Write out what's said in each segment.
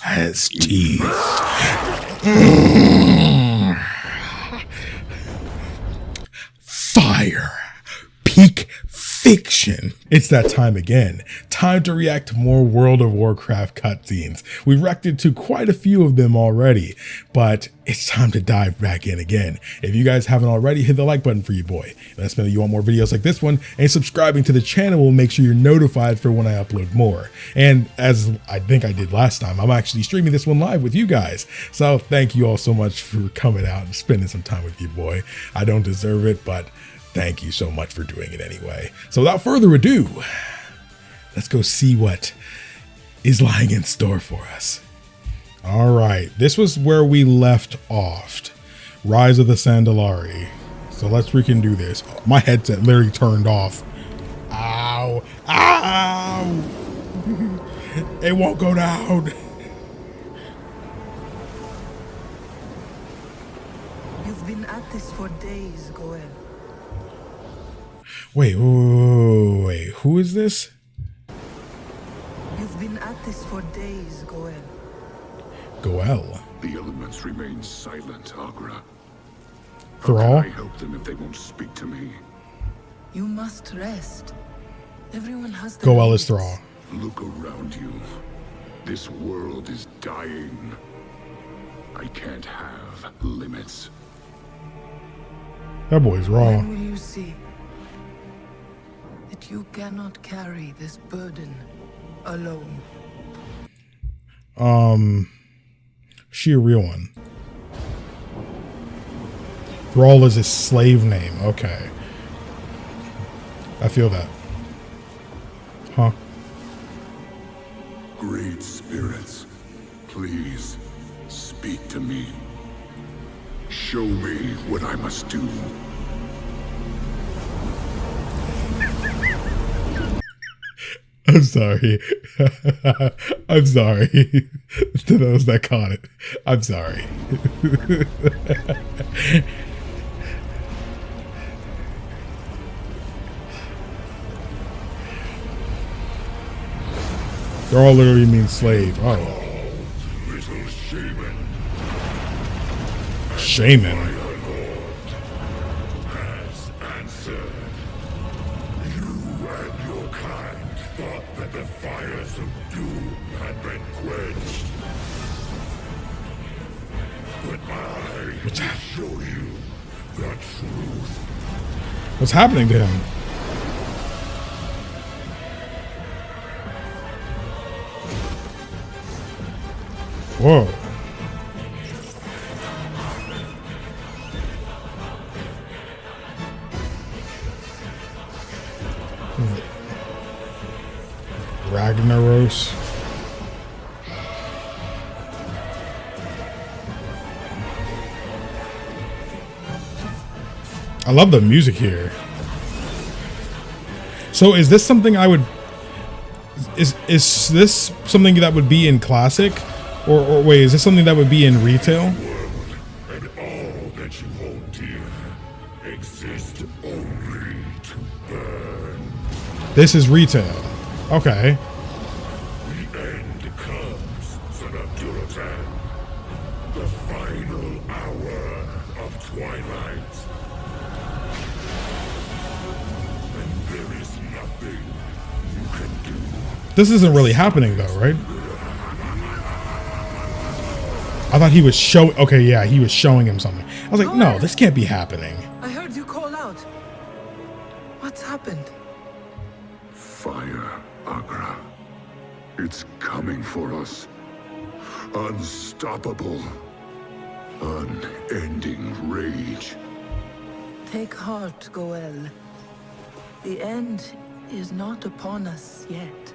has teeth. Fire. Peak fiction. It's that time again. Time to react to more World of Warcraft cutscenes. We reacted to quite a few of them already, but it's time to dive back in again. If you guys haven't already, hit the like button for you, boy. Let me know you want more videos like this one, and subscribing to the channel will make sure you're notified for when I upload more. And as I think I did last time, I'm actually streaming this one live with you guys. So thank you all so much for coming out and spending some time with you, boy. I don't deserve it, but thank you so much for doing it anyway. So without further ado, let's go see what is lying in store for us. All right, this was where we left off. Rise of the Sandalari. So let's freaking do this. My headset literally turned off. Ow, ow. It won't go down. You've been at this for days, Goel. Wait, who is this? You've been at this for days, Goel. Goel. The elements remain silent, Agra. Thrall? How can I help them if they won't speak to me? You must rest. Everyone has their Goel is limits. Thrall. Look around you. This world is dying. I can't have limits. That boy's When wrong. will you see that you cannot carry this burden alone? She a real one. Thrall is his slave name. Okay. I feel that. Huh? Great spirits, please speak to me. Show me what I must do. I'm sorry. I'm sorry to those that caught it. I'm sorry. They're all literally mean slave. Oh. Little shaman. Shaman. My lord has answered. You and your kind thought that the fires of doom had been quenched. But I will show you the truth. What's happening to him? Whoa. Ragnaros. I love the music here. So is this something I would... Is this something that would be in Classic? Or wait, is this something that would be in Retail? And all that you hold dear exist only to burn. This is Retail. Okay. The end comes, son of Duratan. The final hour of twilight. And there is nothing you can do. This isn't really happening though, right? I thought he was okay, yeah, he was showing him something. I was like, no, this can't be happening. I heard you call out. What's happened? Fire, Agra. It's coming for us. Unstoppable. Unending rage. Take heart, Goel. The end is not upon us yet.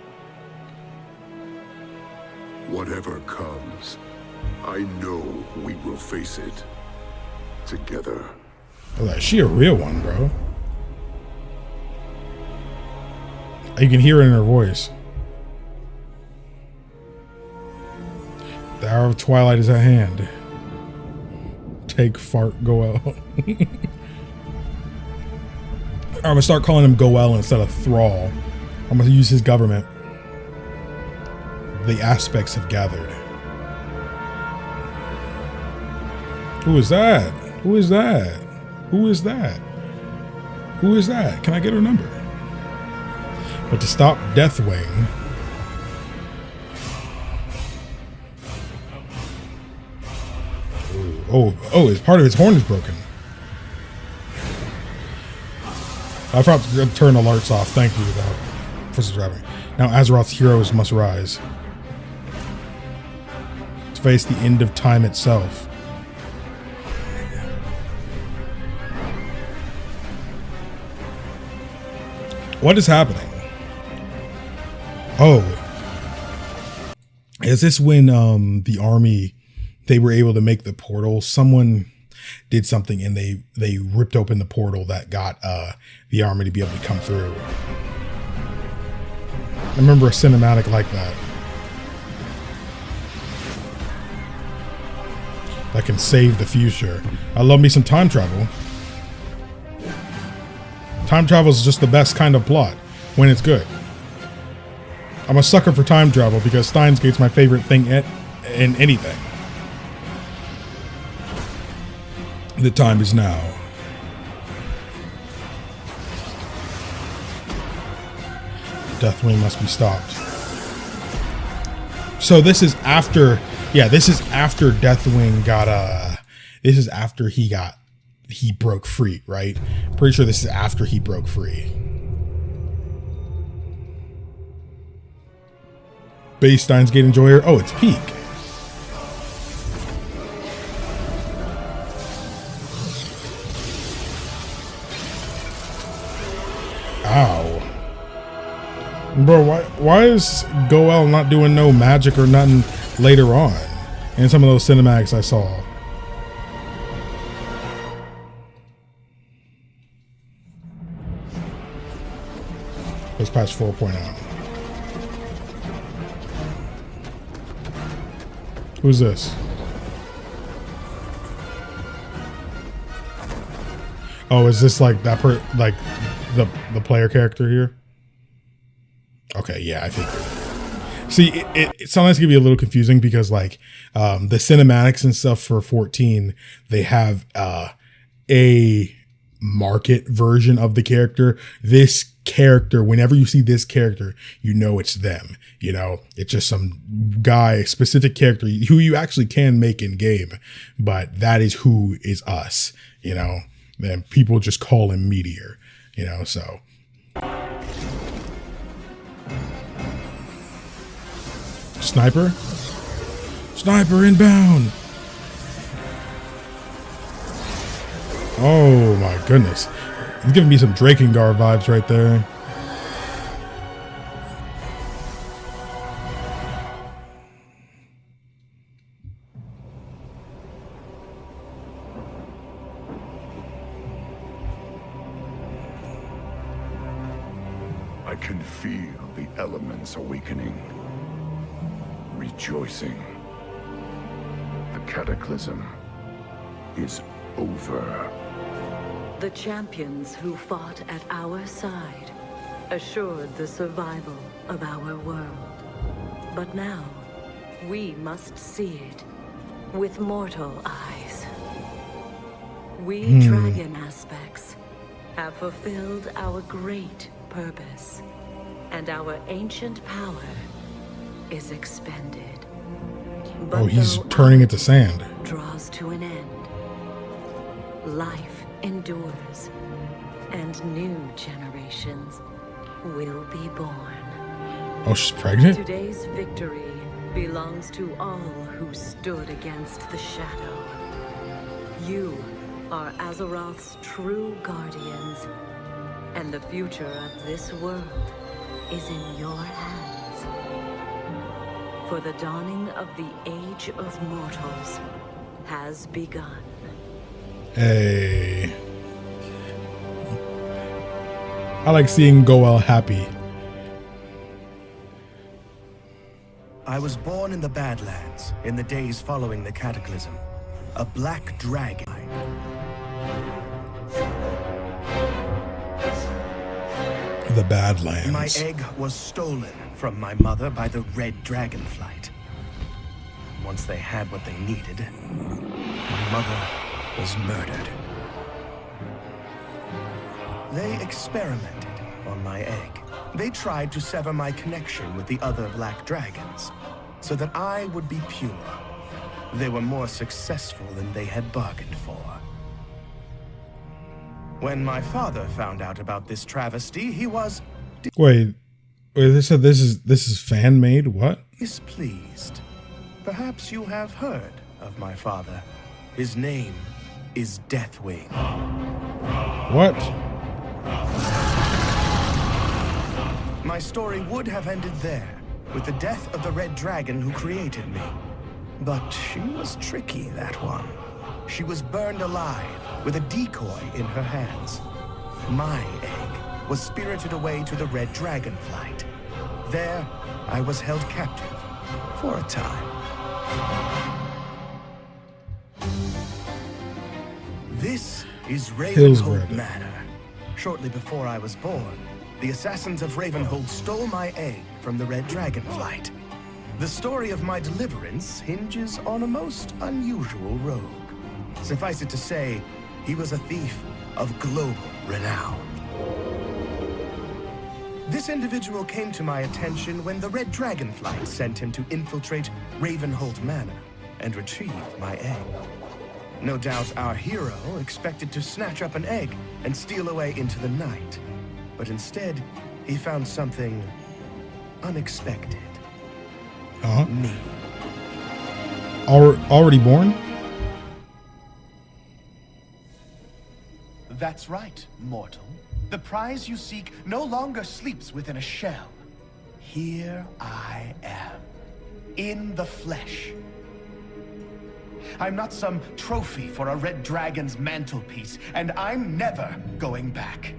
Whatever comes, I know we will face it. Together. I was like, she a real one, bro. You can hear it in her voice. The hour of twilight is at hand. Take fart, Goel. I'm gonna start calling him Goel instead of Thrall. I'm gonna use his government. the aspects have gathered. Who is that? Who is that? Who is that? Who is that? Can I get her number? But to stop Deathwing, it's part of his horn is broken. I forgot to turn alerts off. Thank you for subscribing. Now Azeroth's heroes must rise to face the end of time itself. What is happening? Oh, is this when the army, they were able to make the portal? Someone did something and they ripped open the portal that got the army to be able to come through. I remember a cinematic like that. That can save the future. I love me some time travel. Time travel is just the best kind of plot when it's good. I'm a sucker for time travel because Steins Gate's my favorite thing in anything. The time is now. Deathwing must be stopped. So this is after, yeah, this is after Deathwing got this is after he broke free, right? Pretty sure this is after he broke free. Base Steins Gate Enjoyer. Oh, it's Peak. Ow. Bro, why is Goel not doing no magic or nothing later on in some of those cinematics I saw? Let's patch 4.0. Who's this? Oh, is this like that like the player character here? Okay, yeah, I think. See, it sometimes can be a little confusing because like the cinematics and stuff for 14, they have a market version of the character. This character, whenever you see this character, you know it's them. You know, it's just some guy, specific character who you actually can make in game, but that is who is us. You know, and people just call him Meteor. You know, so. Sniper? Sniper inbound! Oh my goodness. He's giving me some Drakengard vibes right there. I can feel the elements awakening. Rejoicing. The cataclysm is over. The champions who fought at our side assured the survival of our world. But now, we must see it with mortal eyes. We dragon aspects have fulfilled our great purpose, and our ancient power is expended. But oh, he's turning it to sand. Draws to an end. Life endures, and new generations will be born. Oh, she's pregnant? Today's victory belongs to all who stood against the shadow. You are Azeroth's true guardians, and the future of this world is in your hands. For the dawning of the Age of Mortals has begun. Hey. I like seeing Goel happy. I was born in the Badlands in the days following the Cataclysm. A black dragon. The Badlands. My egg was stolen from my mother by the red dragonflight. Once they had what they needed, my mother was murdered. They experimented on my egg. They tried to sever my connection with the other black dragons, so that I would be pure. They were more successful than they had bargained for. When my father found out about this travesty, he was Wait, they said this is fan made? What? displeased. Perhaps you have heard of my father. His name is Deathwing. What? My story would have ended there, with the death of the red dragon who created me. But she was tricky, that one. She was burned alive with a decoy in her hands. My egg was spirited away to the red dragonflight. There, I was held captive for a time. This is Ravenhold Hillsborough. Manor. Shortly before I was born, the assassins of Ravenhold stole my egg from the red dragonflight. The story of my deliverance hinges on a most unusual rogue. Suffice it to say, he was a thief of global renown. This individual came to my attention when the red dragonflight sent him to infiltrate Ravenhold Manor and retrieve my egg. No doubt our hero expected to snatch up an egg and steal away into the night. But instead, he found something unexpected. Me. Already born? That's right, mortal. The prize you seek no longer sleeps within a shell. Here I am, in the flesh. I'm not some trophy for a red dragon's mantelpiece, and I'm never going back.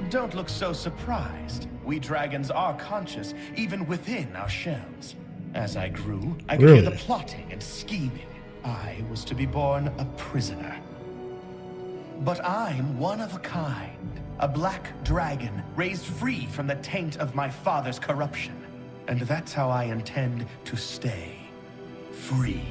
Don't look so surprised. We dragons are conscious, even within our shells. As I grew, I could hear the plotting and scheming. I was to be born a prisoner. But I'm one of a kind. A black dragon raised free from the taint of my father's corruption. And that's how I intend to stay. Free.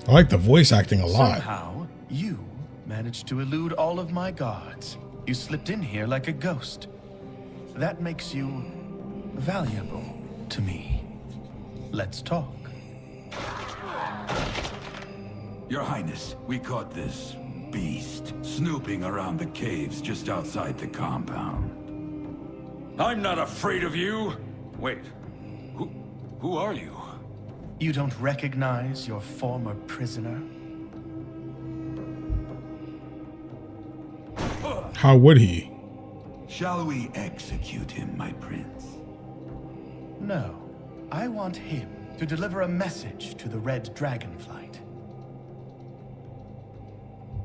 I like the voice acting a lot. Somehow, you managed to elude all of my guards. You slipped in here like a ghost. That makes you valuable to me. Let's talk. Your Highness, we caught this beast snooping around the caves just outside the compound. I'm not afraid of you! Wait, who are you? You don't recognize your former prisoner? How would he? Shall we execute him, my prince? No. I want him to deliver a message to the red dragonflight.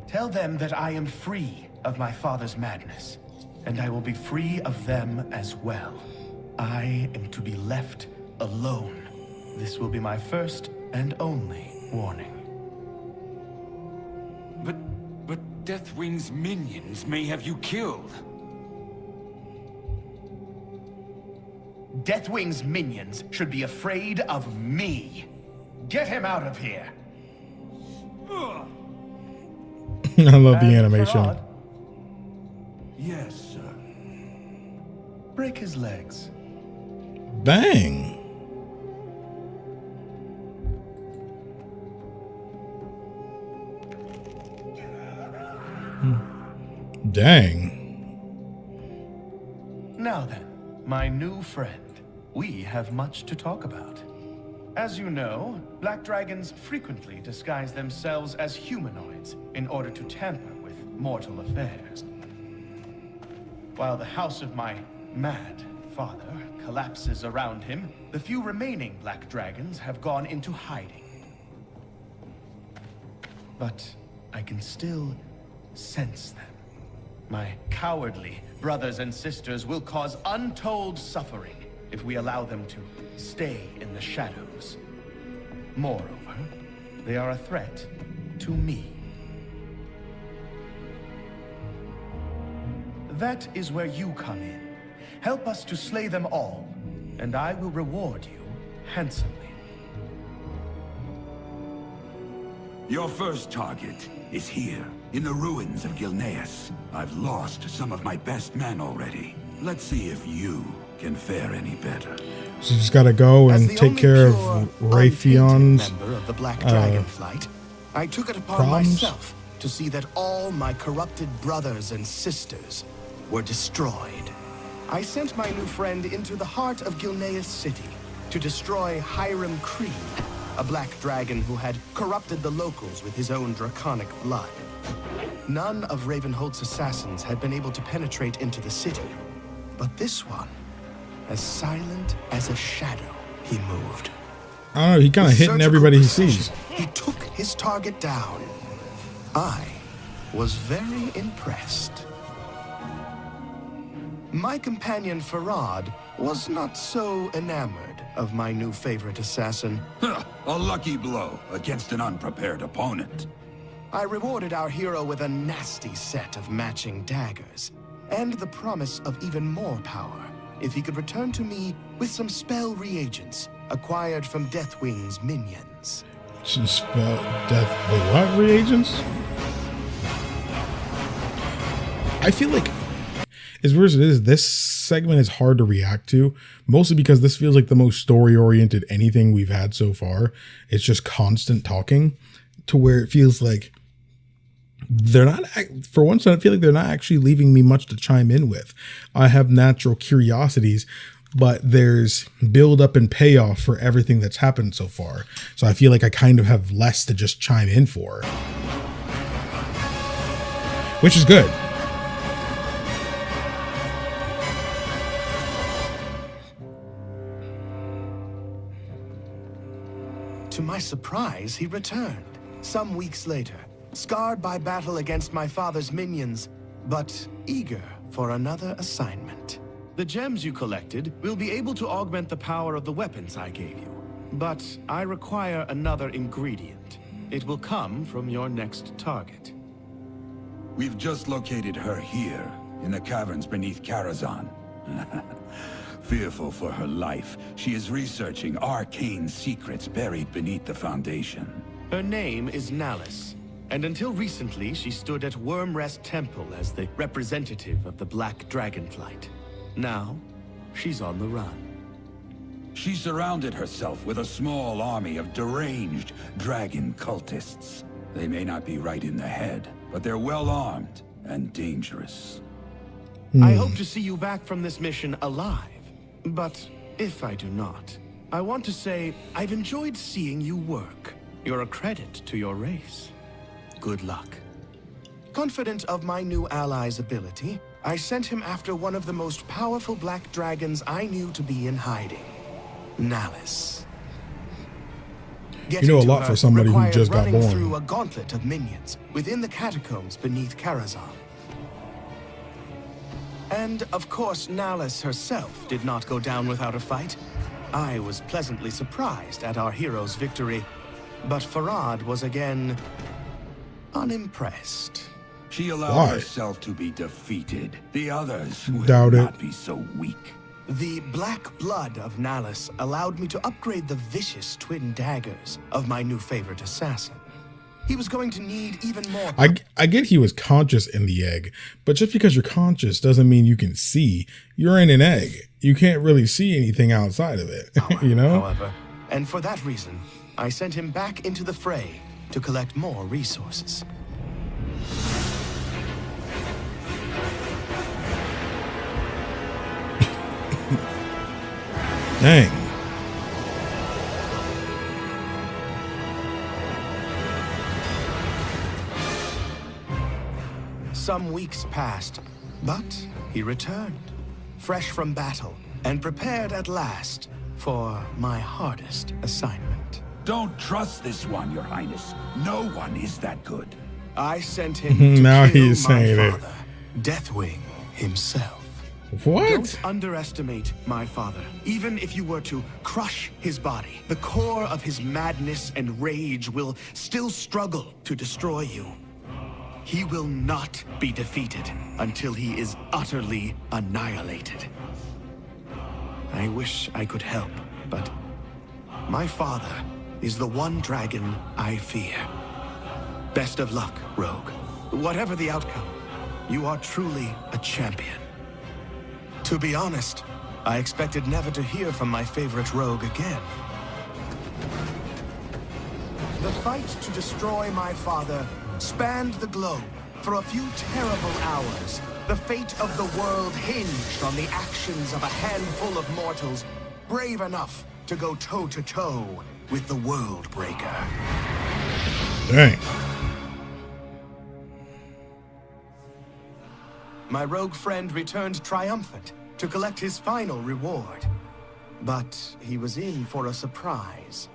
Tell them that I am free of my father's madness, and I will be free of them as well. I am to be left alone. This will be my first and only warning. But Deathwing's minions may have you killed. Deathwing's minions should be afraid of me. Get him out of here. I love the And animation. Farad, Yes, sir. break his legs. Dang. Dang. Now then, my new friend, we have much to talk about. As you know, black dragons frequently disguise themselves as humanoids in order to tamper with mortal affairs. While the house of my mad father collapses around him, the few remaining black dragons have gone into hiding. But I can still sense them. My cowardly brothers and sisters will cause untold suffering if we allow them to stay in the shadows. Moreover, they are a threat to me. That is where you come in. Help us to slay them all, and I will reward you handsomely. Your first target is here, in the ruins of Gilneas. I've lost some of my best men already. Let's see if you can fare any better. So you just gotta go and take care of Raytheon's member of the Black Dragonflight. I took it upon myself to see that all my corrupted brothers and sisters were destroyed. I sent my new friend into the heart of Gilneas City to destroy Hiram Creed, a black dragon who had corrupted the locals with his own draconic blood. None of Ravenholt's assassins had been able to penetrate into the city, but this one, as silent as a shadow, he moved. I don't know, he kind of hitting everybody he sees. He took his target down. I was very impressed. My companion Farad was not so enamored of my new favorite assassin. A lucky blow against an unprepared opponent. I rewarded our hero with a nasty set of matching daggers, and the promise of even more power if he could return to me with some spell reagents acquired from Deathwing's minions. Some spell death. Wait, what reagents? I feel like, as weird as it is, this segment is hard to react to, mostly because this feels like the most story-oriented anything we've had so far. It's just constant talking, to where it feels like they're not, for once, I feel like they're not actually leaving me much to chime in with. I have natural curiosities, but there's build up and payoff for everything that's happened so far. So I feel like I kind of have less to just chime in for, which is good. To my surprise, he returned, some weeks later, scarred by battle against my father's minions, but eager for another assignment. The gems you collected will be able to augment the power of the weapons I gave you. But I require another ingredient. It will come from your next target. We've just located her here, in the caverns beneath Karazhan. Fearful for her life, she is researching arcane secrets buried beneath the Foundation. Her name is Nallis, and until recently she stood at Wormrest Temple as the representative of the Black Dragonflight. Now, she's on the run. She surrounded herself with a small army of deranged dragon cultists. They may not be right in the head, but they're well armed and dangerous. I hope to see you back from this mission alive. But if I do not, I want to say I've enjoyed seeing you work. You're a credit to your race. Good luck. Confident of my new ally's ability, I sent him after one of the most powerful black dragons I knew to be in hiding, Nallis. You know a lot for somebody who just got born. Through a gauntlet of minions within the catacombs beneath Karazhan. And, of course, Nallis herself did not go down without a fight. I was pleasantly surprised at our hero's victory, but Farad was again unimpressed. She allowed herself to be defeated. The others will not be so weak. The black blood of Nallis allowed me to upgrade the vicious twin daggers of my new favorite assassin. He was going to need even more. I get he was conscious in the egg, but just because you're conscious doesn't mean you can see. You're in an egg. You can't really see anything outside of it, you know? However, and for that reason, I sent him back into the fray to collect more resources. Dang. Some weeks passed, but he returned, fresh from battle, and prepared at last for my hardest assignment. Don't trust this one, Your Highness. No one is that good. I sent him to now kill he's my saying father, Deathwing himself. What? Don't underestimate my father. Even if you were to crush his body, the core of his madness and rage will still struggle to destroy you. He will not be defeated until he is utterly annihilated. I wish I could help, but my father is the one dragon I fear. Best of luck, Rogue. Whatever the outcome, you are truly a champion. To be honest, I expected never to hear from my favorite rogue again. The fight to destroy my father spanned the globe for a few terrible hours. The fate of the world hinged on the actions of a handful of mortals brave enough to go toe-to-toe with the World Breaker. Dang. My rogue friend returned triumphant to collect his final reward. But he was in for a surprise.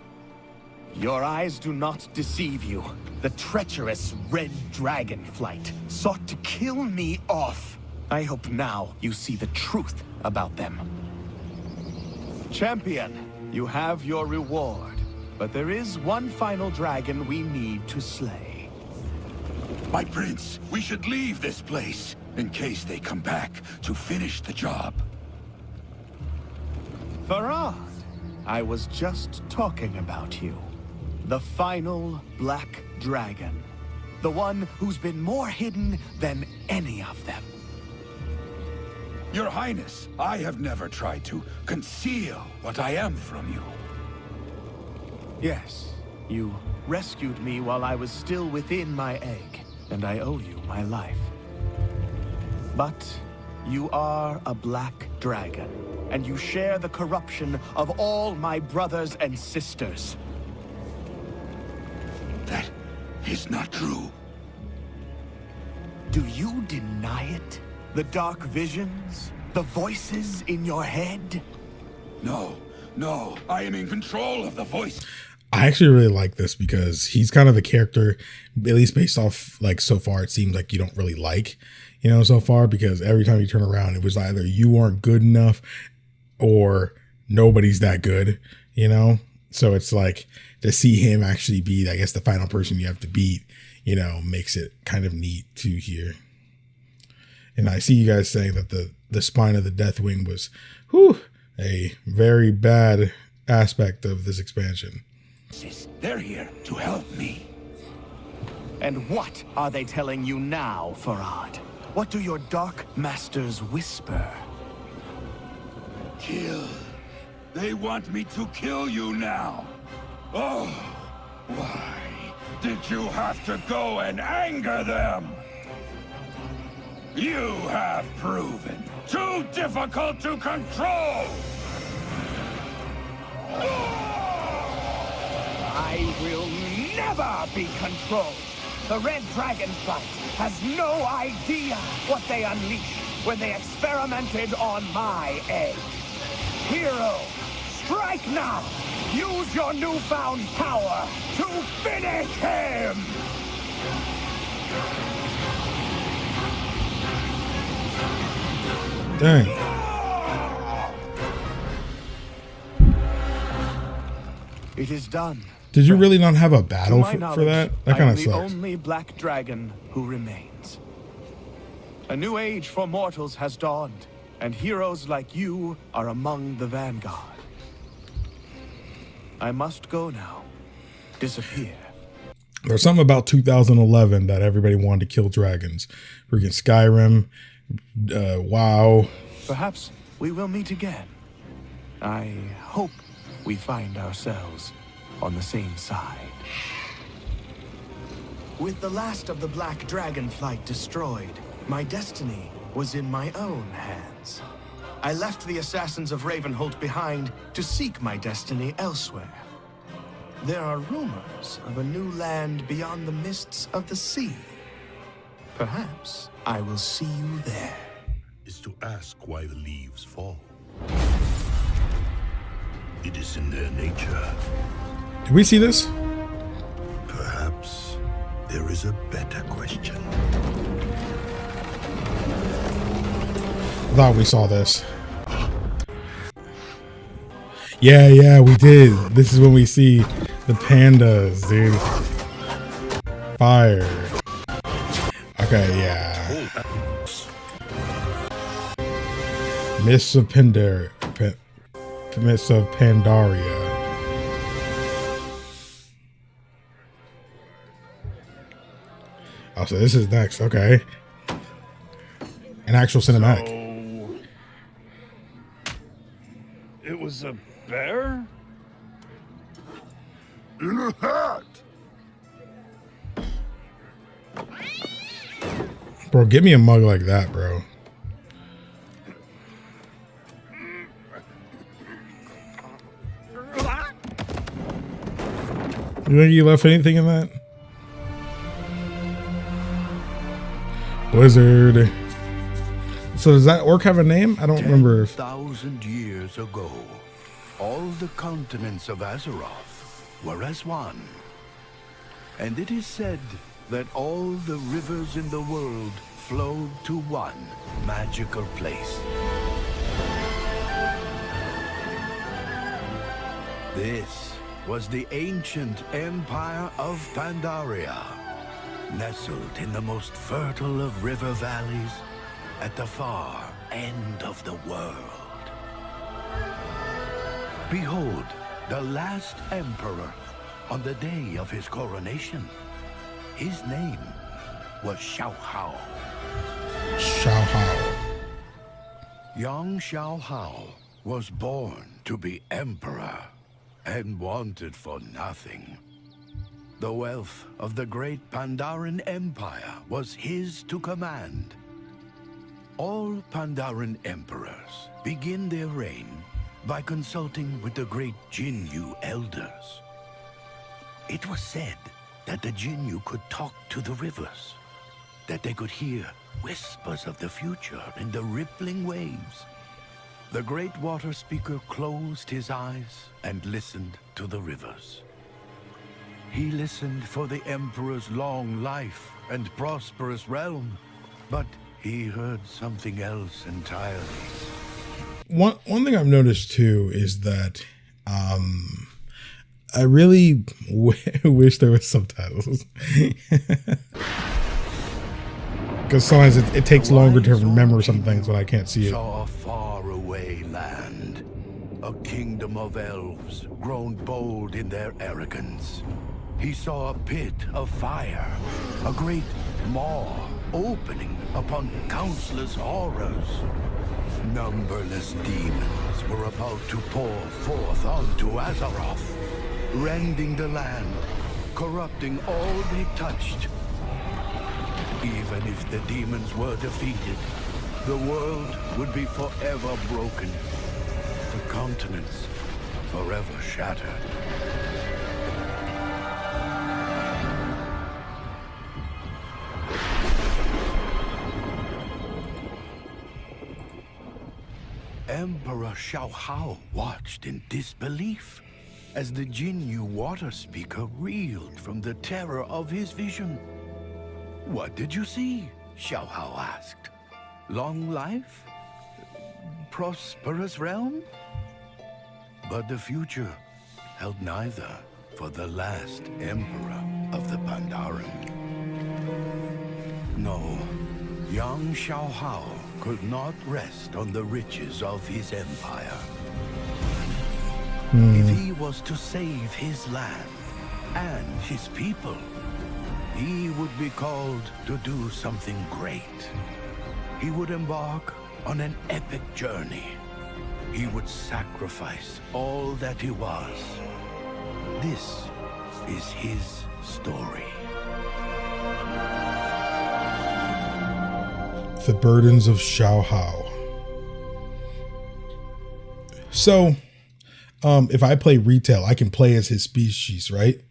Your eyes do not deceive you. The treacherous red dragonflight sought to kill me off. I hope now you see the truth about them. Champion, you have your reward. But there is one final dragon we need to slay. My prince, we should leave this place in case they come back to finish the job. Farad, I was just talking about you. The final black dragon. The one who's been more hidden than any of them. Your Highness, I have never tried to conceal what I am from you. Yes, you rescued me while I was still within my egg, and I owe you my life. But you are a black dragon, and you share the corruption of all my brothers and sisters. That is not true. Do you deny it? The dark visions? The voices in your head? No, I am in control of the voice. I actually really like this because he's kind of a character, at least based off, like, so far, it seems like you don't really like, you know, so far, because every time you turn around, it was either you aren't good enough or nobody's that good, you know? So it's like to see him actually be, I guess, the final person you have to beat, you know, makes it kind of neat to hear. And I see you guys saying that the spine of the Deathwing was, a very bad aspect of this expansion. They're here to help me. And what are they telling you now, Farad? What do your dark masters whisper? Kill. They want me to kill you now. Oh, why did you have to go and anger them? You have proven too difficult to control. I will never be controlled. The red dragonflight has no idea what they unleashed when they experimented on my egg. Hero, strike now! Use your newfound power to finish him! Dang. It is done. Did you really not have a battle To my for that? knowledge, That kind I of am the sucks. only black dragon who remains. A new age for mortals has dawned, and heroes like you are among the vanguard. I must go now. Disappear. There's something about 2011 that everybody wanted to kill dragons. Freaking Skyrim, WoW. Perhaps we will meet again. I hope we find ourselves on the same side. With the last of the black dragonflight destroyed, my destiny was in my own hands. I left the assassins of Ravenholt behind to seek my destiny elsewhere. There are rumors of a new land beyond the mists of the sea. Perhaps I will see you there. Is to ask why the leaves fall. It is in their nature. Did we see this? Perhaps there is a better question. I thought we saw this. Yeah, we did. This is when we see the pandas, dude. Fire. Okay, yeah. Mists of Pandaria. Mists of Pandaria. Oh, so this is next. Okay. An actual cinematic. So, it was a bear? In a hat! Bro, give me a mug like that, bro. You think you left anything in that? Blizzard. So does that orc have a name? I don't remember. 10,000 years ago, all the continents of Azeroth were as one. And it is said that all the rivers in the world flowed to one magical place. This was the ancient Empire of Pandaria, nestled in the most fertile of river valleys at the far end of the world. Behold, the last emperor on the day of his coronation. His name was Xiaohao. Xiaohao. Young Xiaohao was born to be emperor and wanted for nothing. The wealth of the great Pandaren Empire was his to command. All Pandaren emperors begin their reign by consulting with the great Jinyu elders. It was said that the Jinyu could talk to the rivers, that they could hear whispers of the future in the rippling waves. The great water speaker closed his eyes and listened to the rivers. He listened for the Emperor's long life and prosperous realm, but he heard something else entirely. One thing I've noticed too is that I really wish there was subtitles. Because sometimes it takes longer to remember some things when I can't see it. Saw a faraway land, a kingdom of elves grown bold in their arrogance. He saw a pit of fire, a great maw opening upon countless horrors. Numberless demons were about to pour forth onto Azeroth, rending the land, corrupting all they touched. Even if the demons were defeated, the world would be forever broken, the continents forever shattered. Emperor Xiaohao watched in disbelief as the Jinyu water speaker reeled from the terror of his vision. "What did you see?" Xiaohao asked. "Long life? Prosperous realm?" But the future held neither for the last emperor of the Pandaren. No, young Xiaohao could not rest on the riches of his empire. If he was to save his land and his people, he would be called to do something great. He would embark on an epic journey. He would sacrifice all that he was. This is his story. The Burdens of Xiaohao. So, if I play retail, I can play as his species, right?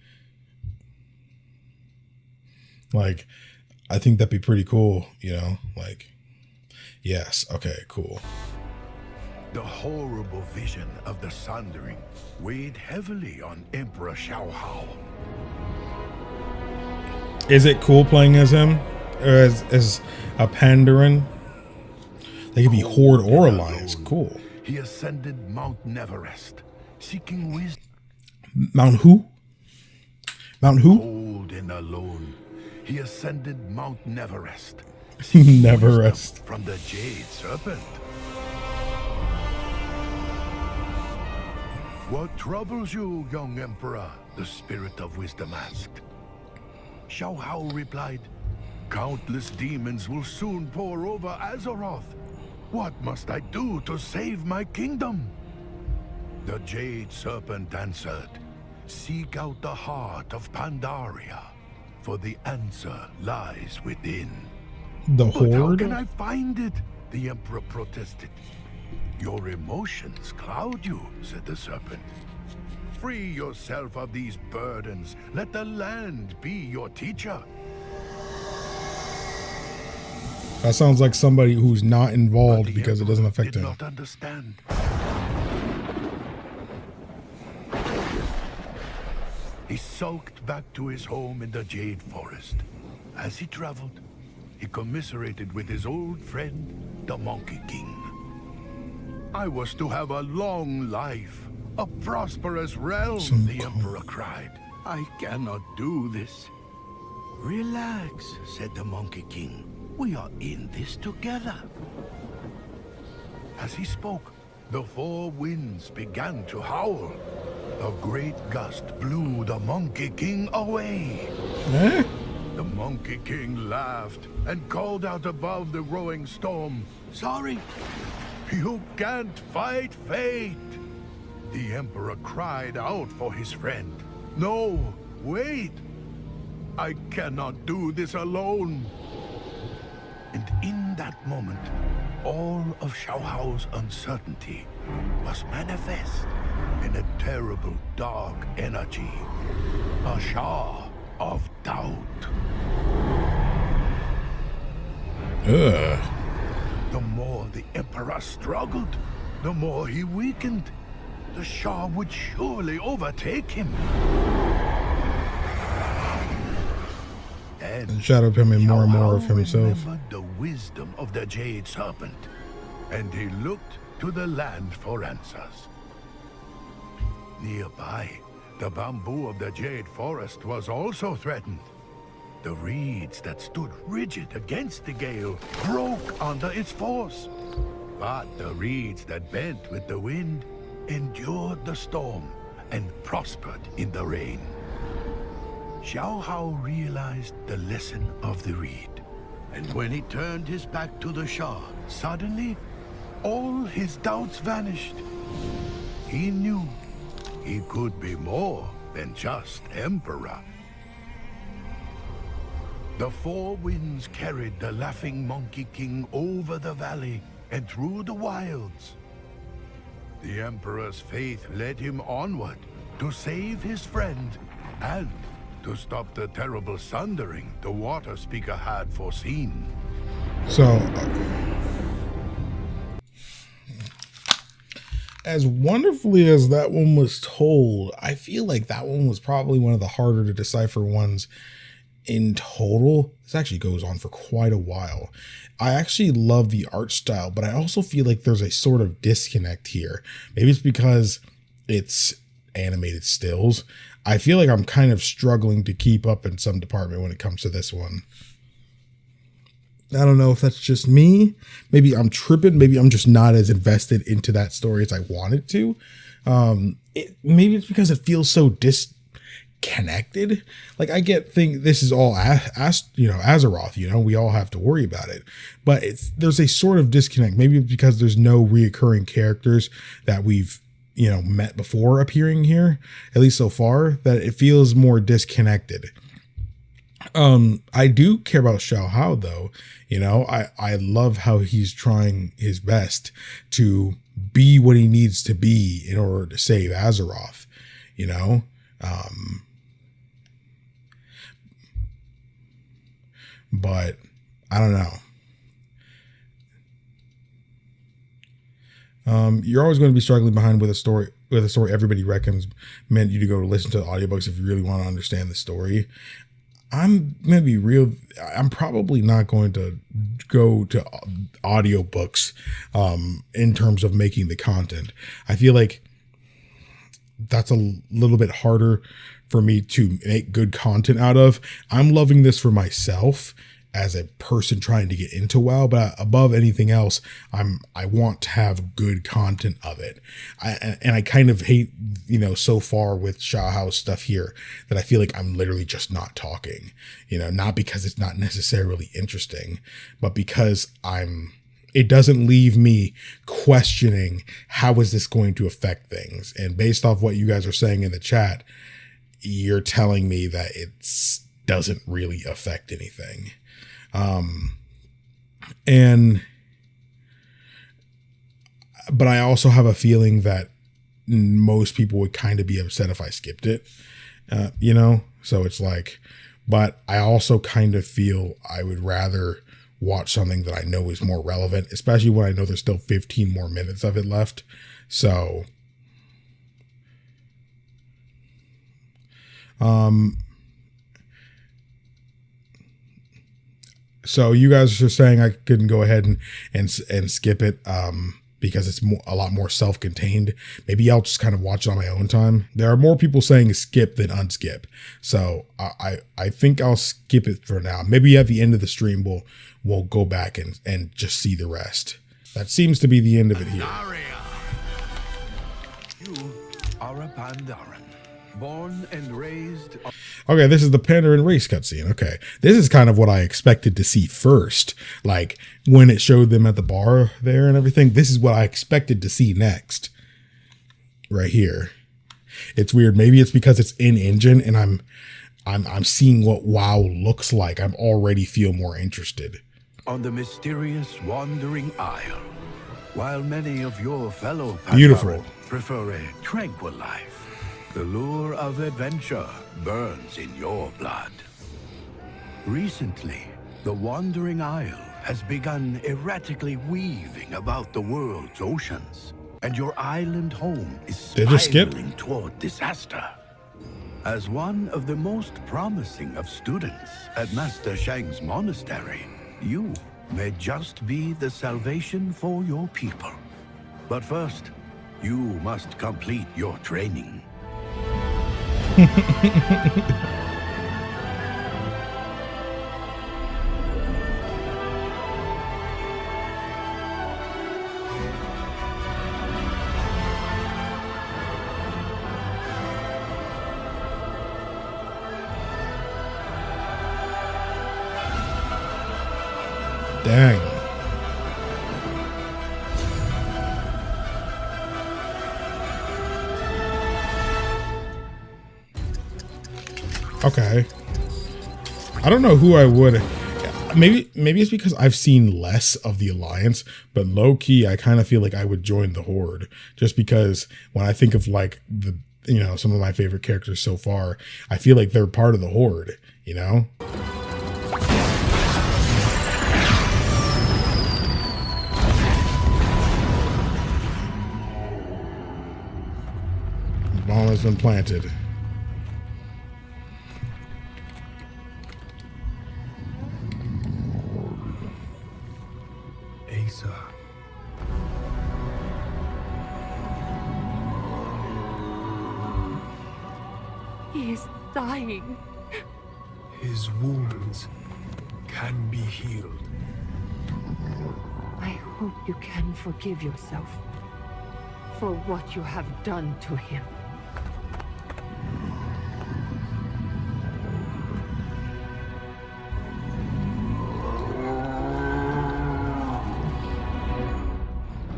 Like, I think that'd be pretty cool, you know? Like, yes, okay, cool. The horrible vision of the Sundering weighed heavily on Emperor Xiaohao. Is it cool playing as him? Or as a Pandaren? They could be Horde or Alliance. Cool. He ascended Mount Neverest, seeking wisdom. Mount who? Mount who? Cold and alone, he ascended Mount Neverest. Never rest. From the Jade Serpent. What troubles you, young Emperor? The spirit of wisdom asked. Xiao Hao replied, countless demons will soon pour over Azeroth. What must I do to save my kingdom? The Jade Serpent answered, seek out the heart of Pandaria, for the answer lies within. The But how Horde? can I find it? The Emperor protested. Your emotions cloud you, said the serpent. Free yourself of these burdens. Let the land be your teacher. That sounds like somebody who's not But involved the because it Emperor doesn't affect did him. not understand. He sulked back to his home in the Jade Forest. As he traveled, he commiserated with his old friend, the Monkey King. I was to have a long life, a prosperous realm, the Emperor cried. I cannot do this. Relax, said the Monkey King. We are in this together. As he spoke, the four winds began to howl. A great gust blew the Monkey King away. Eh? The Monkey King laughed and called out above the growing storm, sorry, you can't fight fate. The Emperor cried out for his friend. No, wait. I cannot do this alone. And in that moment, all of Xiao Hao's uncertainty was manifest in a terrible dark energy. A Shah of doubt. Ugh. The more the Emperor struggled, the more he weakened. The Shah would surely overtake him. And Shadow becoming more and more of himself. Remembered the wisdom of the Jade Serpent, and he looked to the land for answers. Nearby, the bamboo of the Jade Forest was also threatened. The reeds that stood rigid against the gale broke under its force. But the reeds that bent with the wind endured the storm and prospered in the rain. Xiao Hao realized the lesson of the reed. And when he turned his back to the Shah, suddenly, all his doubts vanished. He knew he could be more than just Emperor. The four winds carried the laughing Monkey King over the valley and through the wilds. The Emperor's faith led him onward to save his friend and to stop the terrible sundering the Water Speaker had foreseen. So, as wonderfully as that one was told, I feel like that one was probably one of the harder to decipher ones in total. This actually goes on for quite a while. I actually love the art style, but I also feel like there's a sort of disconnect here. Maybe it's because it's animated stills. I feel like I'm kind of struggling to keep up in some department when it comes to this one. I don't know if that's just me. Maybe I'm tripping. Maybe I'm just not as invested into that story as I wanted to. Maybe it's because it feels so disconnected. Like I think this is all Azeroth, we all have to worry about it, but there's a sort of disconnect. Maybe it's because there's no reoccurring characters that we've met before appearing here, at least so far, that it feels more disconnected. I do care about Xiao Hao though. I love how he's trying his best to be what he needs to be in order to save Azeroth, but I don't know. You're always going to be struggling behind with a story everybody recommends you to go listen to the audiobooks if you really want to understand the story. I'm going to be real. I'm probably not going to go to audiobooks in terms of making the content. I feel like that's a little bit harder for me to make good content out of. I'm loving this for myself as a person trying to get into WoW, but above anything else, I want to have good content of it. I kind of hate, so far with Shahow's stuff here that I feel like I'm literally just not talking, not because it's not necessarily interesting, but because it doesn't leave me questioning how is this going to affect things. And based off what you guys are saying in the chat, you're telling me that it doesn't really affect anything. But I also have a feeling that most people would kind of be upset if I skipped it, so it's like, but I also kind of feel I would rather watch something that I know is more relevant, especially when I know there's still 15 more minutes of it left. So, so you guys are saying I couldn't go ahead and skip it because it's a lot more self-contained. Maybe I'll just kind of watch it on my own time. There are more people saying skip than unskip, so I think I'll skip it for now. Maybe at the end of the stream we'll go back and just see the rest. That seems to be the end of it here. You are a Pandaren, born and raised. Okay, this is the Pandaren race cutscene. Okay, this is kind of what I expected to see first. Like when it showed them at the bar there and everything, this is what I expected to see next. Right here. It's weird. Maybe it's because it's in engine and I'm seeing what WoW looks like. I'm already feel more interested. On the mysterious Wandering Isle, while many of your fellow Beautiful. Pandaren prefer a tranquil life, the lure of adventure burns in your blood. Recently, the Wandering Isle has begun erratically weaving about the world's oceans, and your island home is spiraling toward disaster. As one of the most promising of students at Master Shang's monastery, you may just be the salvation for your people. But first, you must complete your training. Dang. Okay. I don't know who I would. Maybe it's because I've seen less of the Alliance, but low key, I kind of feel like I would join the Horde just because when I think of like some of my favorite characters so far, I feel like they're part of the Horde, Bomb has been planted. Asa. He is dying. His wounds can be healed. I hope you can forgive yourself for what you have done to him.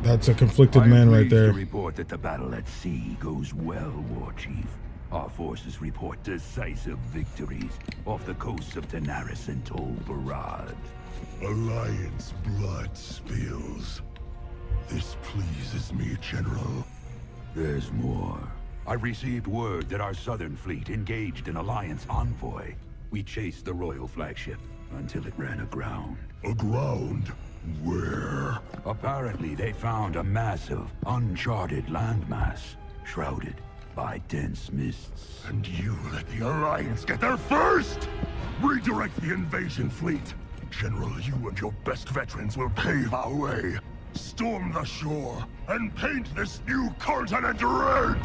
That's a conflicted man right there. I report that the battle at sea goes well, War Chief. Our forces report decisive victories off the coasts of Daenerys and Tol Barad. Alliance blood spills. This pleases me, General. There's more. I received word that our southern fleet engaged an Alliance envoy. We chased the royal flagship until it ran aground. Aground? Where? Apparently, they found a massive, uncharted landmass, shrouded by dense mists. And you let the Alliance get there first? Redirect the invasion fleet. General, you and your best veterans will pave our way. Storm the shore and paint this new continent red!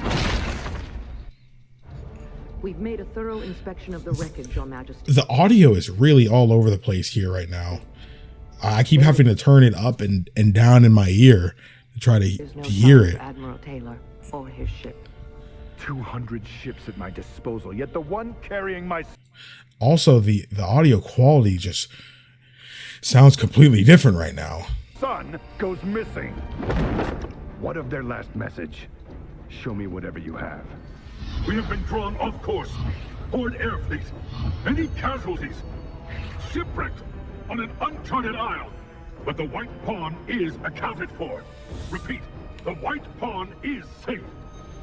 We've made a thorough inspection of the wreckage, Your Majesty. The audio is really all over the place here right now. I keep having to turn it up and down in my ear to try to hear it. Admiral Taylor or his ship. 200 ships at my disposal, yet the one carrying my... Also, the audio quality just sounds completely different right now. Son goes missing. What of their last message? Show me whatever you have. We have been drawn off course. Horde air fleet. Many casualties. Shipwrecked on an uncharted isle. But the White Pawn is accounted for. Repeat, the White Pawn is safe.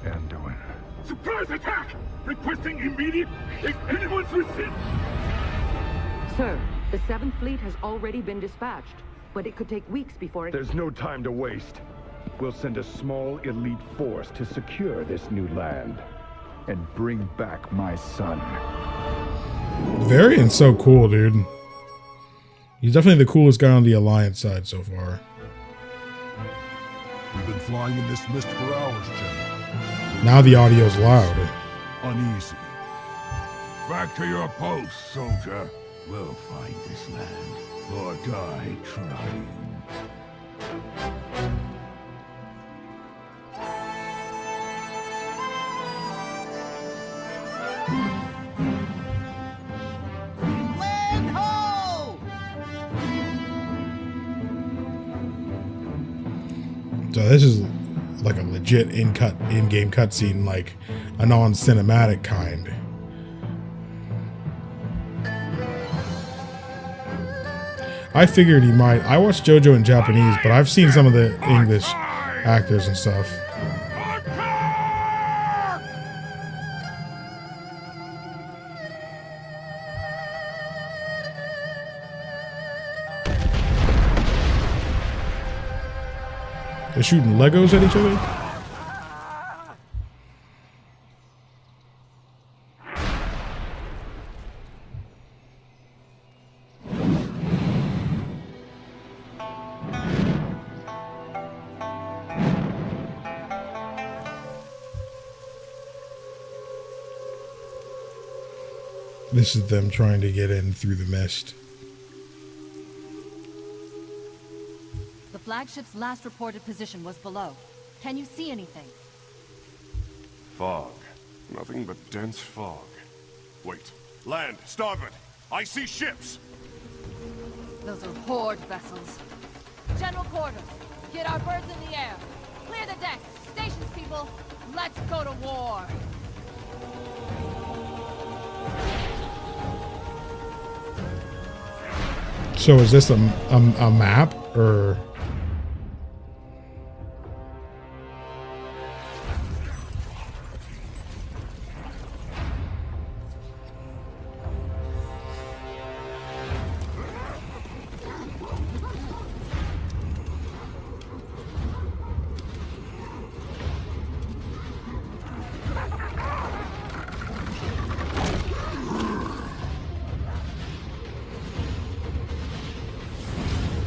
Anduin. Surprise attack! Requesting immediate... If anyone's received... Sir, the 7th Fleet has already been dispatched, but it could take weeks before it... There's no time to waste. We'll send a small elite force to secure this new land and bring back my son. Varian's so cool, dude. He's definitely the coolest guy on the Alliance side so far. We've been flying in this mist for hours, General. Now the audio's loud. Uneasy. Back to your post, soldier. We'll find this land, or die trying. Land ho! So this is like a legit in-game cutscene, like a non-cinematic kind. I figured he might. I watched JoJo in Japanese, but I've seen some of the English actors and stuff. They're shooting Legos at each other? This is them trying to get in through the mist. The flagship's last reported position was below. Can you see anything? Fog. Nothing but dense fog. Wait. Land, starboard. I see ships. Those are Horde vessels. General quarters. Get our birds in the air. Clear the decks. Stations, people. Let's go to war. So is this a map or?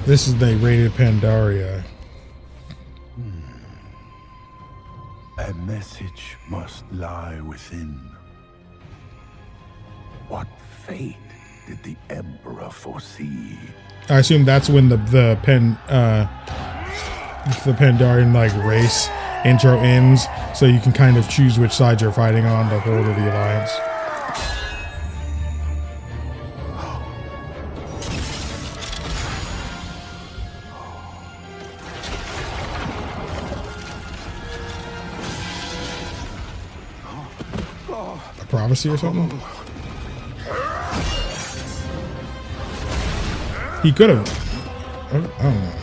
This is the rated Pandaria. A message must lie within. What fate did the Emperor foresee? I assume that's when the Pandarian like race intro ends, so you can kind of choose which side you're fighting on, the Horde or the Alliance. Prophecy or something? He could have. I don't know.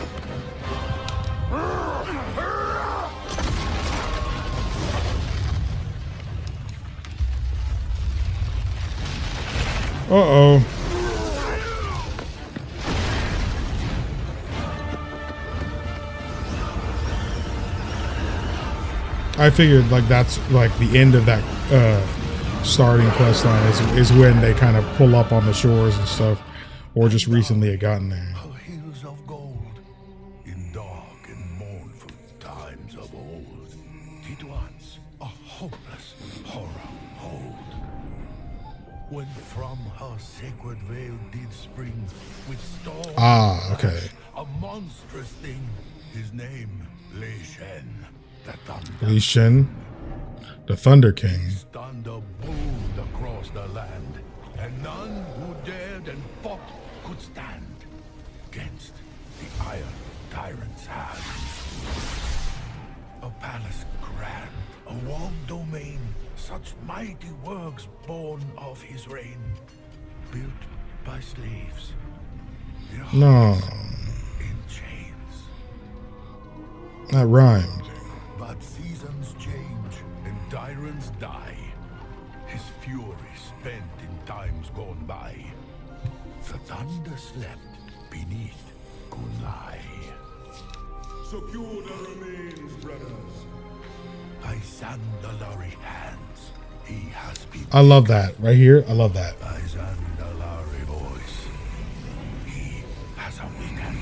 Uh-oh. I figured like that's like the end of that starting quest line is when they kind of pull up on the shores and stuff, or just recently had gotten there. Hills of gold, in dark and mournful times of old, did once a hopeless horror hold. When from her sacred veil did spring, with storm okay. a monstrous thing, his name, Lich, the Thunder. Lich, the Thunder King. His thunder boomed across the land, and none who dared and fought could stand against the Iron Tyrant's hands. A palace grand, a walled domain, such mighty works born of his reign, built by slaves. No. In chains. That rhymed. But seasons change and tyrants die. His fury spent in times gone by. The thunder slept beneath good lie. Secure the remains, brothers. By Zandalari hands, he has been. I love that right here. I love that. By Zandalari voice, he has awakened.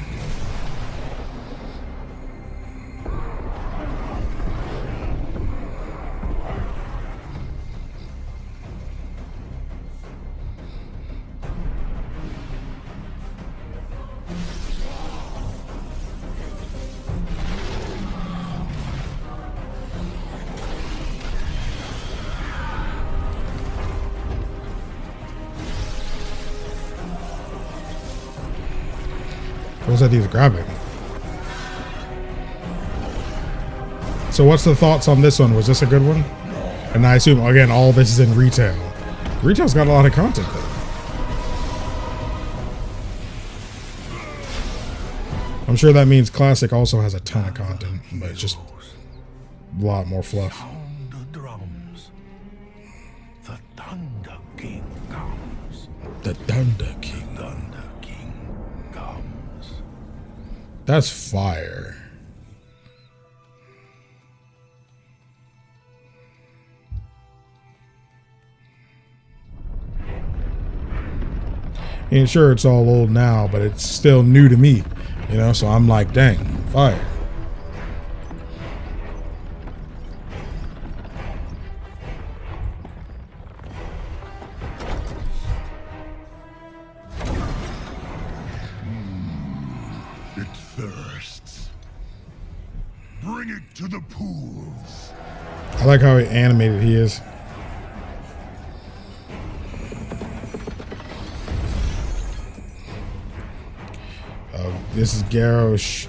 What was that he was grabbing? So what's the thoughts on this one? Was this a good one? And I assume, again, all this is in retail. Retail's got a lot of content though. I'm sure that means Classic also has a ton of content, but it's just a lot more fluff. Sound the drums. The Thunder King comes. The Thunder King. Thunder King comes. That's fire. And sure, it's all old now, but it's still new to me, you know, so I'm like, dang, fire. It thirsts. Bring it to the pools. I like how animated he is. This is Garrosh.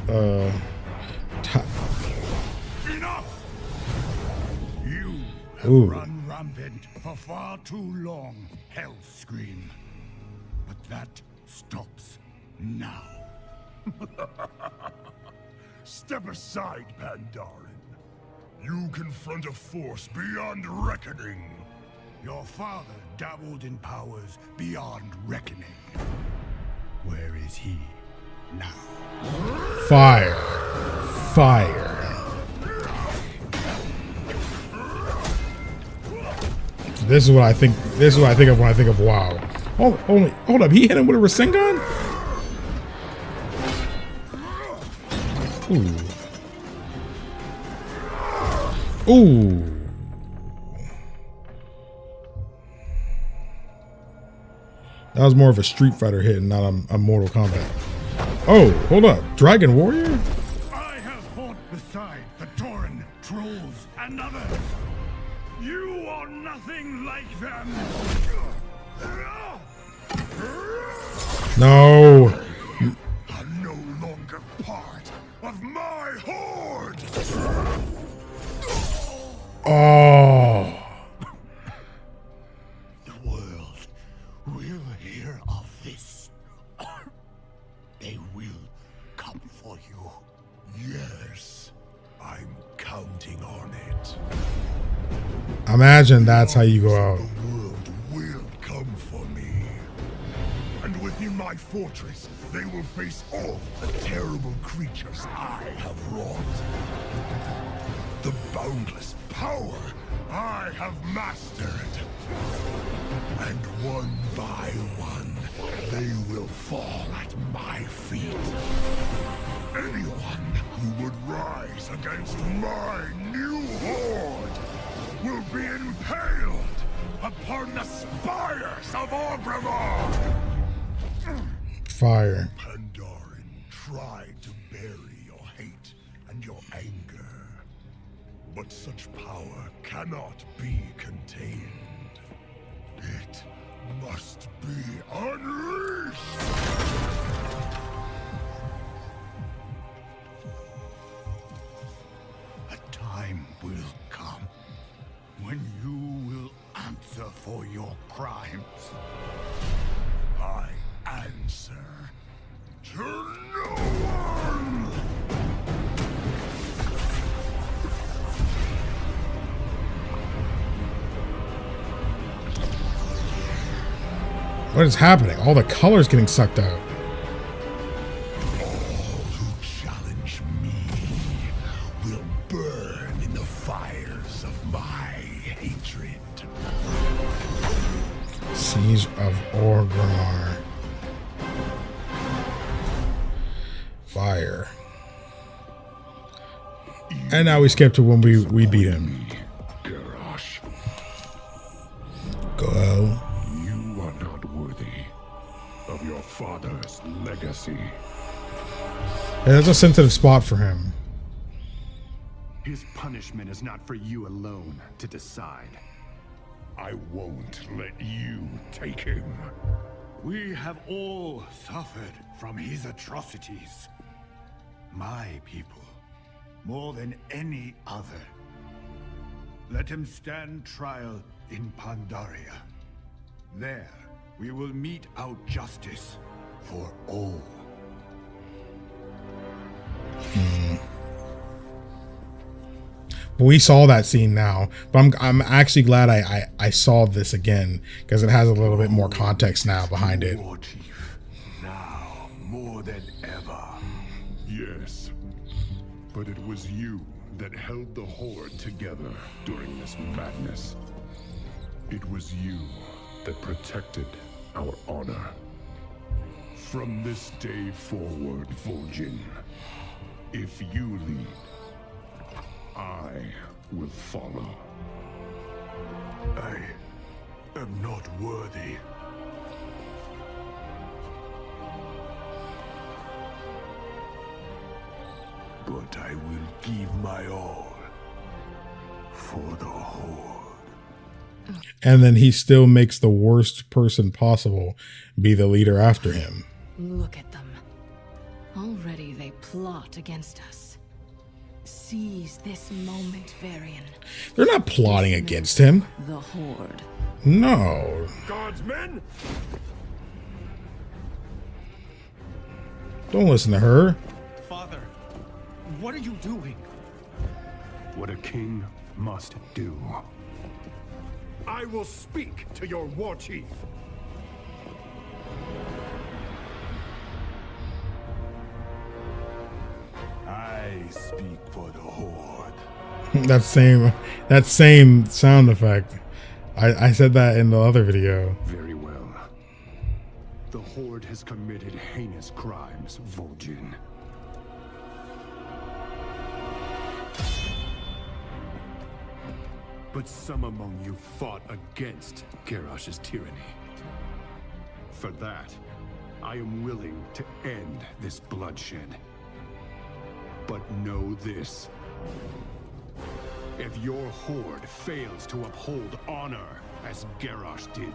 Enough! You have Ooh. run rampant for far too long, Hellscream. But that stops now. Step aside, Pandaren. You confront a force beyond reckoning. Your father dabbled in powers beyond reckoning. Where is he now? Fire. Fire. This is what I think. This is what I think of when I think of WoW. Hold up. He hit him with a Rasengan? Ooh. Ooh. That was more of a Street Fighter hit and not a Mortal Kombat. Oh, hold up. Dragon Warrior? I have fought beside the Tauren, trolls, and others. You are nothing like them. No. Are no longer part of my horde. Oh. The world will hear of this. They will come for you. Yes, I'm counting on it. Imagine that's how you go out. The world will come for me. And within my fortress, they will face all the terrible creatures I have wrought. The boundless power I have mastered. And one by one, they will fall at my feet. Anyone who would rise against my new horde will be impaled upon the spires of Orgrimmar! Fire. Pandaren tried to bury your hate and your anger. But such power cannot be contained. It must be unleashed! A time will come when you will answer for your crimes. I answer to no one! What is happening? All the colors getting sucked out. All who challenge me will burn in the fires of my hatred. Siege of Orgrimmar. Fire. And now we skip to when we beat him. Go. You are not worthy of your father's legacy. Yeah, that's a sensitive spot for him. His punishment is not for you alone to decide. I won't let you take him. We have all suffered from his atrocities. My people, more than any other. Let him stand trial in Pandaria. There, we will mete out justice for all. We saw that scene now, but I'm actually glad I saw this again because it has a little bit more context now behind it. War Chief, now more than ever. Yes, but it was you that held the Horde together during this madness. It was you that protected our honor. From this day forward, Vol'jin, if you lead, I will follow. I am not worthy. But I will give my all for the Horde. And then he still makes the worst person possible be the leader after him. Look at them. Already they plot against us. Seize this moment, Varian. They're not plotting against him. The Horde. No. God's men? Don't listen to her. Father, what are you doing? What a king must do. I will speak to your war chief. I speak for the Horde. that same sound effect. I said that in the other video. Very well. The Horde has committed heinous crimes, Vol'jin. But some among you fought against Garrosh's tyranny. For that, I am willing to end this bloodshed. But know this. If your Horde fails to uphold honor as Garrosh did,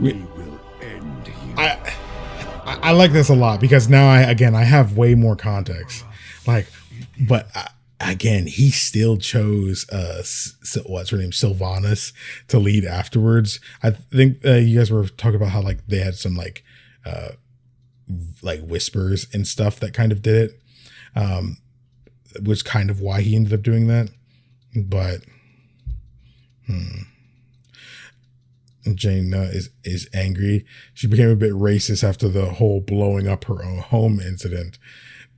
we will end you. I like this a lot because now I have way more context. Like, but again, he still chose what's her name, Sylvanas, to lead afterwards. I think you guys were talking about how like they had some like whispers and stuff that kind of did it, was kind of why he ended up doing that. But Jane is angry. She became a bit racist after the whole blowing up her own home incident.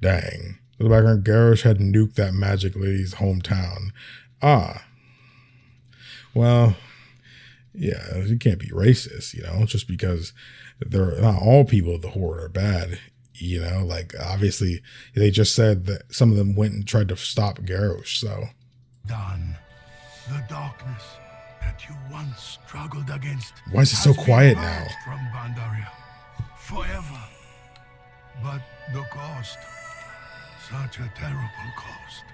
Dang. In the background, Garrosh had nuked that magic lady's hometown. Well, yeah, you can't be racist, just because they're not all people of the Horde are bad. Like obviously they just said that some of them went and tried to stop Garrosh, so. Done. The darkness that you once struggled against. Why is it so quiet now? From Pandaria forever. But the cost, such a terrible cost.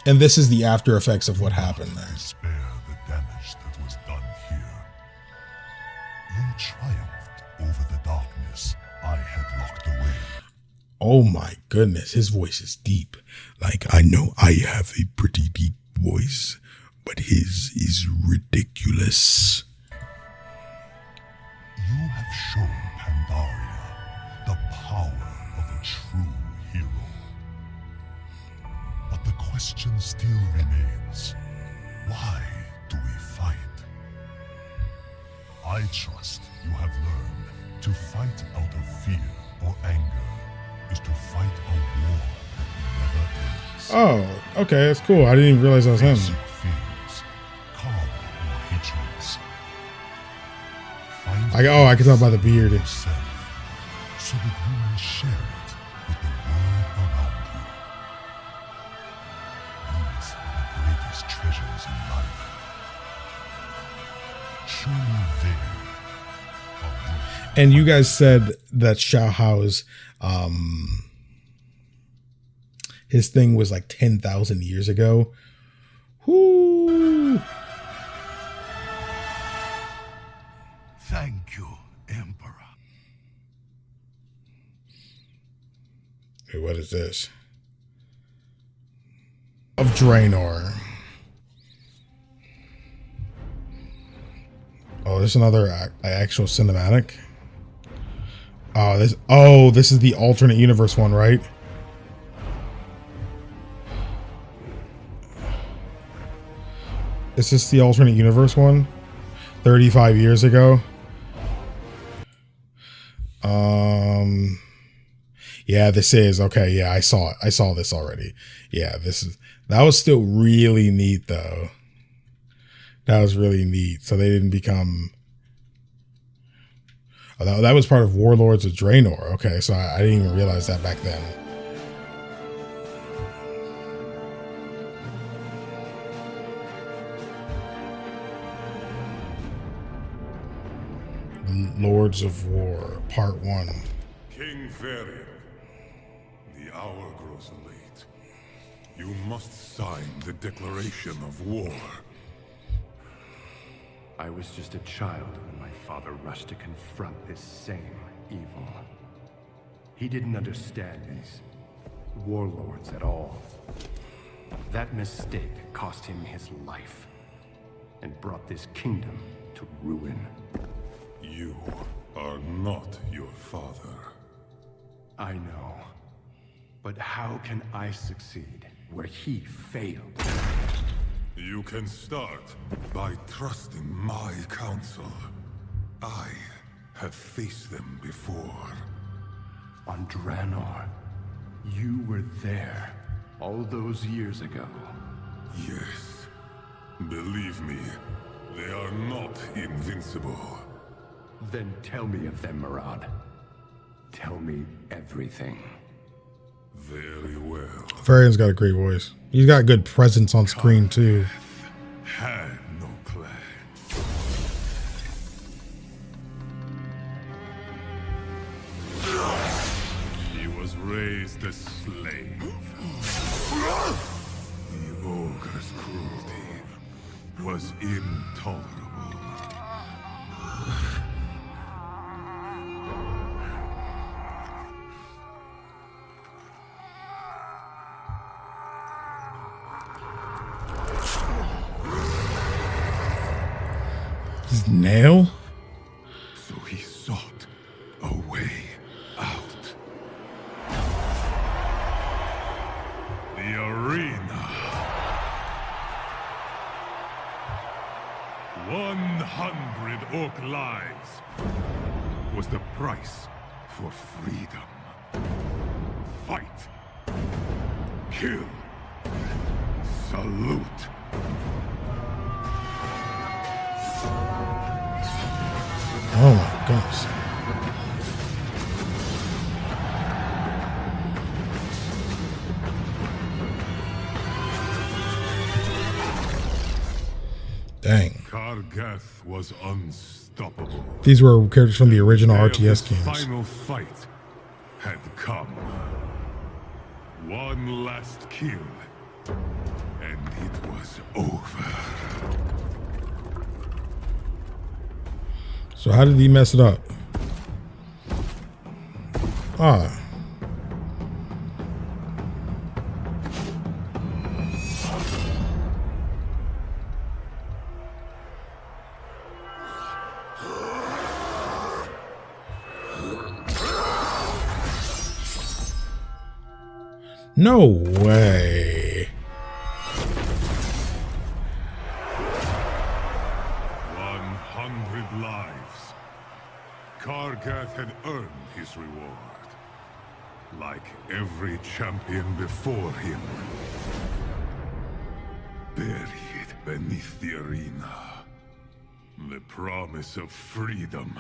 And this is the after effects of what happened there. Spare the damage that was done here. You triumphed over the darkness I had locked away. Oh my goodness, his voice is deep. Like, I know I have a pretty deep voice, but his is ridiculous. You have shown Pandaria the power of a true hero. But the question still remains, why do we fight? I trust you have learned to fight out of fear or anger is to fight a war that never ends. Oh, okay, that's cool. I didn't even realize that was him. Fears, calm your hatreds. I can tell by the beard. Yourself, so that you will share it with the world around you. These are the greatest treasures in life. Surely they. And you guys said that Xiao Hao's his thing was like 10,000 years ago. Whoo! Thank you, Emperor. Hey, what is this? Of Draenor. Oh, there's another actual cinematic. Oh, this is the alternate universe one, right? Is this the alternate universe one? 35 years ago? Yeah, this is okay. Yeah, I saw it. I saw this already. Yeah, that was still really neat though. That was really neat. So they didn't become. Oh, that was part of Warlords of Draenor. Okay, so I didn't even realize that back then. Lords of War, Part 1. King Varian, the hour grows late. You must sign the declaration of war. I was just a child when my father rushed to confront this same evil. He didn't understand these warlords at all. That mistake cost him his life and brought this kingdom to ruin. You are not your father. I know. But how can I succeed where he failed? You can start by trusting my counsel. I have faced them before. On Draenor, you were there all those years ago. Yes. Believe me, they are not invincible. Then tell me of them, Murad. Tell me everything. Very well. Varian's got a great voice. He's got good presence on screen too. Had no plan. He was raised a slave. The ogre's cruelty was intolerable. His nail? So he sought a way out. The arena. 100 orc lives was the price for freedom. Fight. Kill. Salute. Oh my goodness. Kargath was unstoppable. These were characters from the original RTS games. Final fight had come. One last kill, and it was over. So how did he mess it up? Ah. No way. 100 lives. Kargath had earned his reward. Like every champion before him. Buried beneath the arena. The promise of freedom.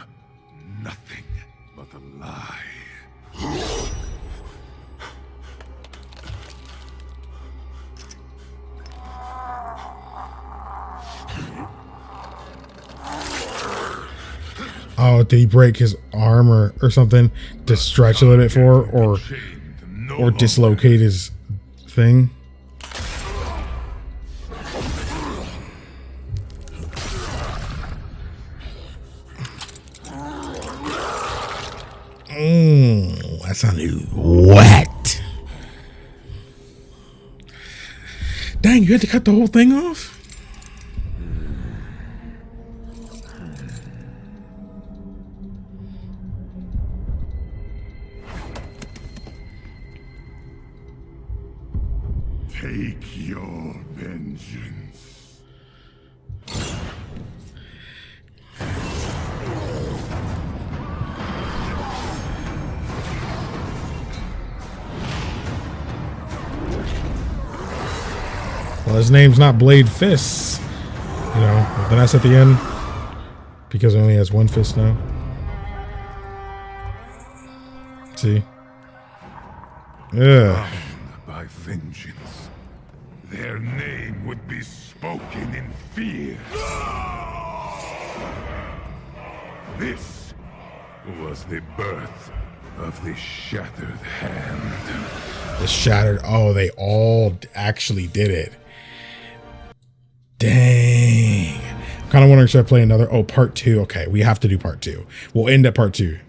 Nothing but a lie. Oh, did he break his arm or something to stretch a little bit for, or dislocate his thing? That sounded wet. Dang, you had to cut the whole thing off? Take your vengeance. Well, his name's not Blade Fists, you know, but then that's at the end because he only has one fist now. See? Yeah. By vengeance, their name would be spoken in fear. This was the birth of the Shattered Hand. The Shattered, oh, they all actually did it. Dang. I'm kind of wondering, should I play another? Oh, part 2. Okay, we have to do part 2. We'll end at part 2.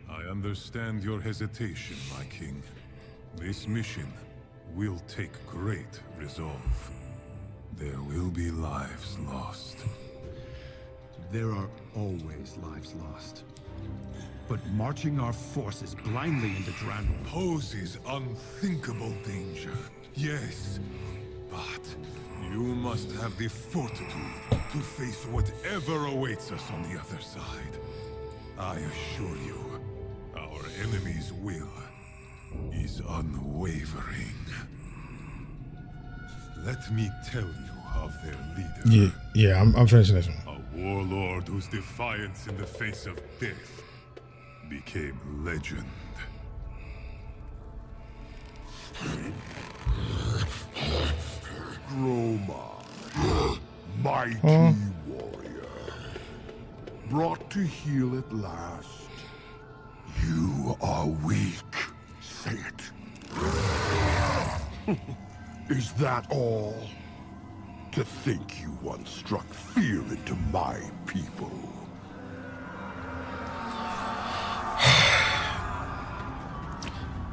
I understand your hesitation, my king. This mission will take great resolve. There will be lives lost. There are always lives lost. But marching our forces blindly into Draenor poses unthinkable danger. Yes, but you must have the fortitude to face whatever awaits us on the other side. I assure you, our enemy's will is unwavering. Let me tell you of their leader. Yeah, I'm finishing this one. A warlord whose defiance in the face of death became legend. Groma, mighty warrior, brought to heel at last. You are weak. Say it. Is that all? To think you once struck fear into my people.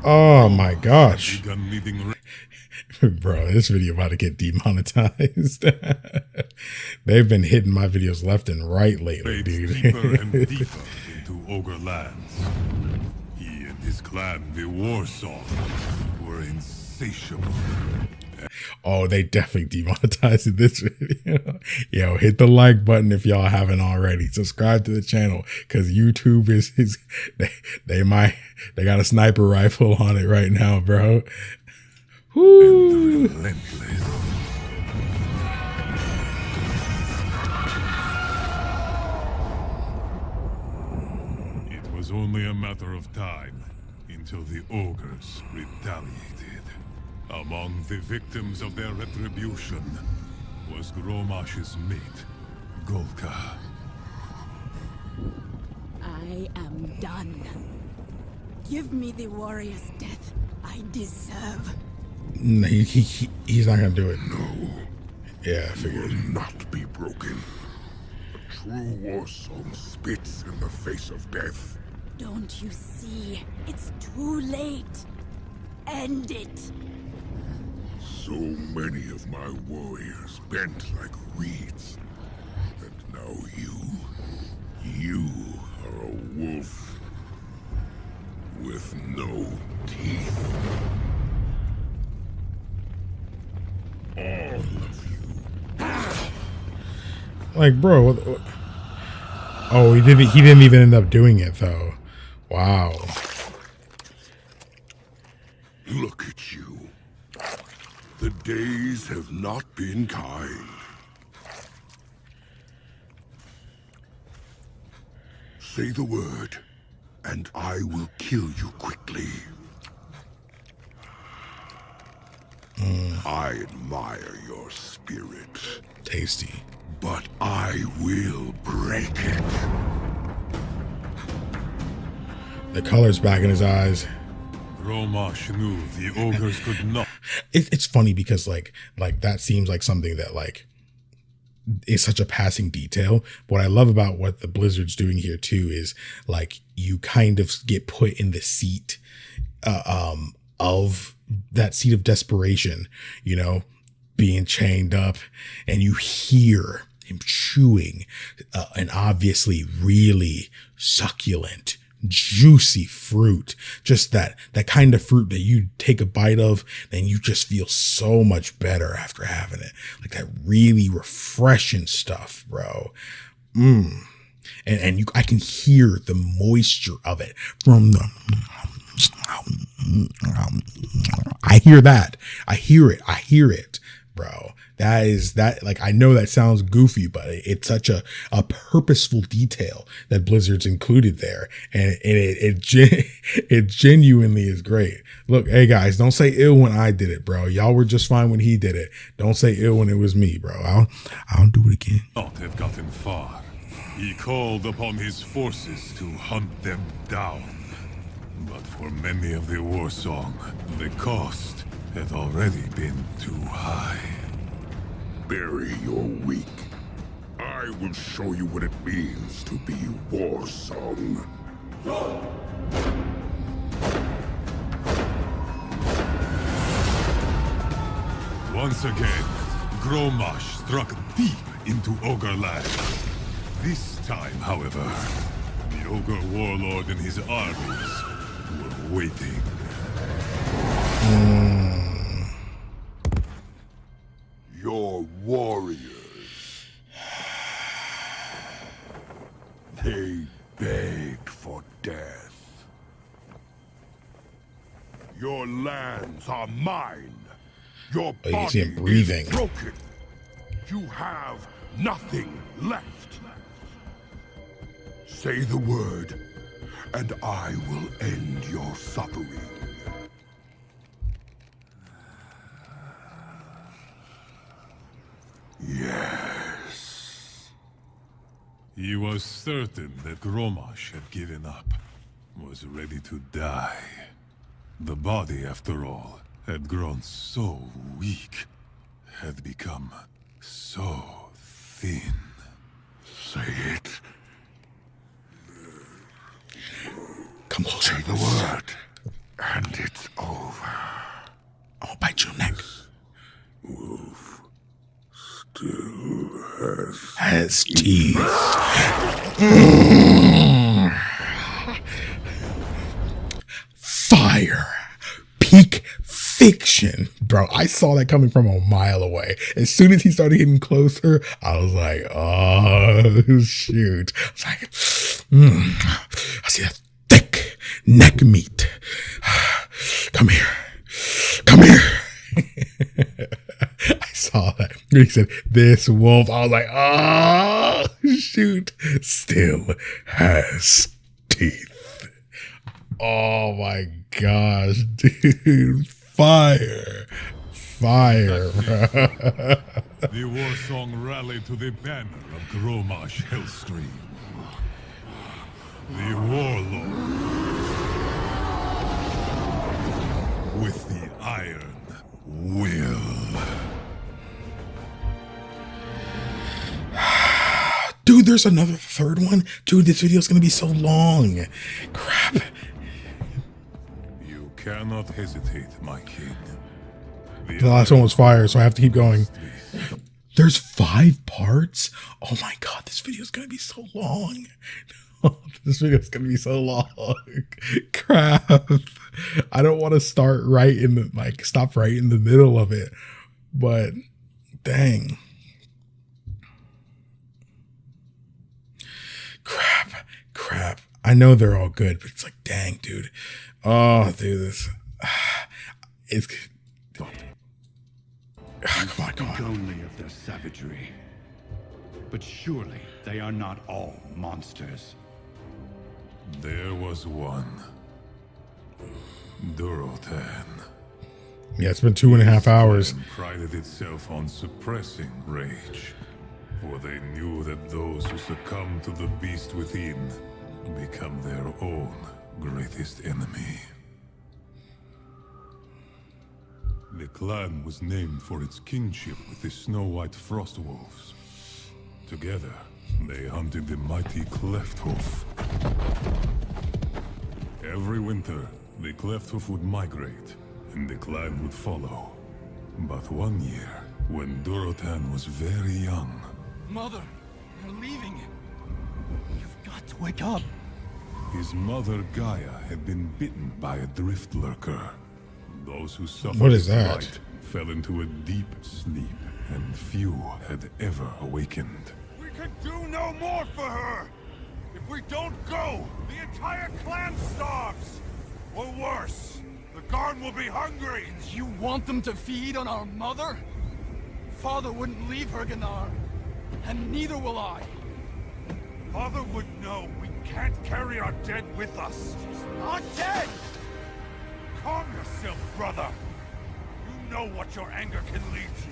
Oh my gosh. Bro, this video about to get demonetized. They've been hitting my videos left and right lately, dude. Deeper and deeper into Ogre lands. He and his clan, the Warsaw, were insatiable. Oh, they definitely demonetized this video. Yo, hit the like button if y'all haven't already. Subscribe to the channel because YouTube is they got a sniper rifle on it right now, bro. Woo. It was only a matter of time until the ogres retaliated. Among the victims of their retribution was Gromash's mate, Golka. I am done. Give me the warrior's death I deserve. No, he's not gonna do it. No. Yeah, I figured. Will not be broken. A true war song spits in the face of death. Don't you see? It's too late. End it. So many of my warriors bent like reeds. And now you are a wolf with no teeth. All of you. Like, bro, what? Oh, he didn't even end up doing it though. Wow. Look at you. The days have not been kind. Say the word, and I will kill you quickly. I admire your spirit. Tasty. But I will break it. The color's back in his eyes. Gromash knew the ogres could not. It's funny because like that seems like something that like is such a passing detail. What I love about what the Blizzard's doing here too is like you kind of get put in the seat of that seat of desperation, you know, being chained up, and you hear him chewing an obviously really succulent, juicy fruit, just that kind of fruit that you take a bite of and you just feel so much better after having it, like that really refreshing stuff, bro. And I can hear the moisture of it from the I hear it, bro. That like, I know that sounds goofy, but it's such a purposeful detail that Blizzard's included there. And it genuinely is great. Look, hey guys, don't say ill when I did it, bro. Y'all were just fine when he did it. Don't say ill when it was me, bro. I'll do it again. Not have gotten far. He called upon his forces to hunt them down. But for many of the war song, the cost had already been too high. Bury your weak. I will show you what it means to be war song. Once again, Gromash struck deep into Ogre land. This time, however, the Ogre warlord and his armies were waiting. Your warriors, they begged for death. Your lands are mine. Your body is broken. You have nothing left. Say the word, and I will end your suffering. Yes. He was certain that Gromash had given up, was ready to die. The body, after all, had grown so weak, had become so thin. Say it. Come closer. Say the word, and it's over. I'll bite your neck. Wolf still has teeth. Fire. Peak fiction. Bro, I saw that coming from a mile away. As soon as he started getting closer, I was like, oh, shoot. I was like, I see that thick neck meat. Come here. Come here. I saw that. He said, this wolf. I was like, oh, shoot. Still has teeth. Oh my gosh, dude. Fire. fire. The war song rallied to the banner of Gromash Hellscream. The warlord with the iron will. Dude, there's another third one. Dude, this video's gonna be so long. Crap. You cannot hesitate, my king. The last one was fire, so I have to keep going. There's 5 parts? Oh my god, this video's gonna be so long. This video's gonna be so long. Crap. I don't want to start right in the stop right in the middle of it. But dang. Crap. I know they're all good, but it's like, dang, dude. Oh, dude, this it's come on. Only of their savagery. But surely they are not all monsters. There was one. Durotan. Yeah, it's been 2.5 hours. Prided itself on suppressing rage, for they knew that those who succumb to the beast within become their own greatest enemy. The clan was named for its kinship with the snow-white frost wolves. Together, they hunted the mighty Clefthoof. Every winter, the Clefthoof would migrate, and the clan would follow. But one year, when Durotan was very young... Mother, you're leaving. You've got to wake up. His mother, Gaia, had been bitten by a drift lurker. Those who suffered What is its that? bite fell into a deep sleep, and few had ever awakened. We can do no more for her! If we don't go, the entire clan starves! Or worse, the Garn will be hungry! You want them to feed on our mother? Father wouldn't leave her, Gnar. And neither will I. Father would know we can't carry our dead with us. She's not dead! Calm yourself, brother. You know what your anger can lead to.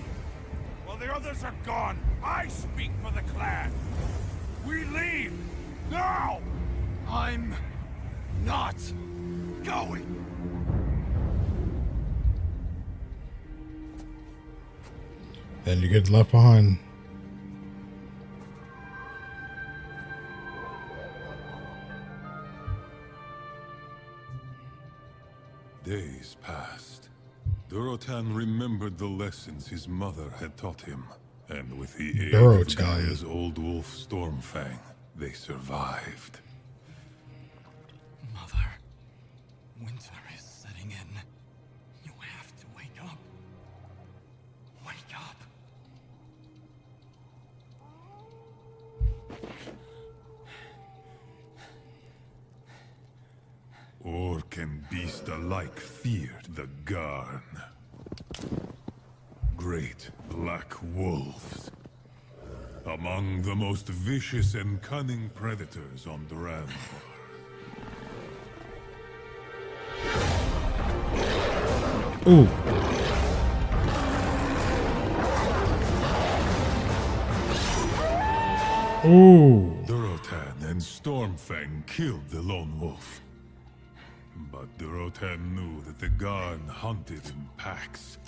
While the others are gone, I speak for the clan. We leave! Now! I'm not going. Then you get left behind. Days passed. Durotan remembered the lessons his mother had taught him, and with the aid of Gaia's old wolf Stormfang, they survived. Mother, winter is setting in. You have to wake up. Wake up. Orc and beast alike feared the Garn. Great black wolves. Among the most vicious and cunning predators on Duran. Ooh. Ooh. Durotan and Stormfang killed the lone wolf. But Durotan knew that the Garn hunted in packs,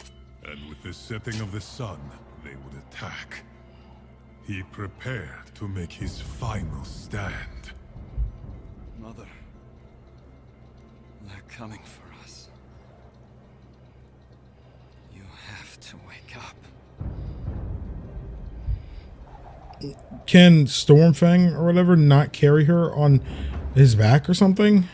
and with the setting of the sun, they would attack. He prepared to make his final stand. Mother, they're coming for us. You have to wake up. Can Stormfang or whatever not carry her on his back or something?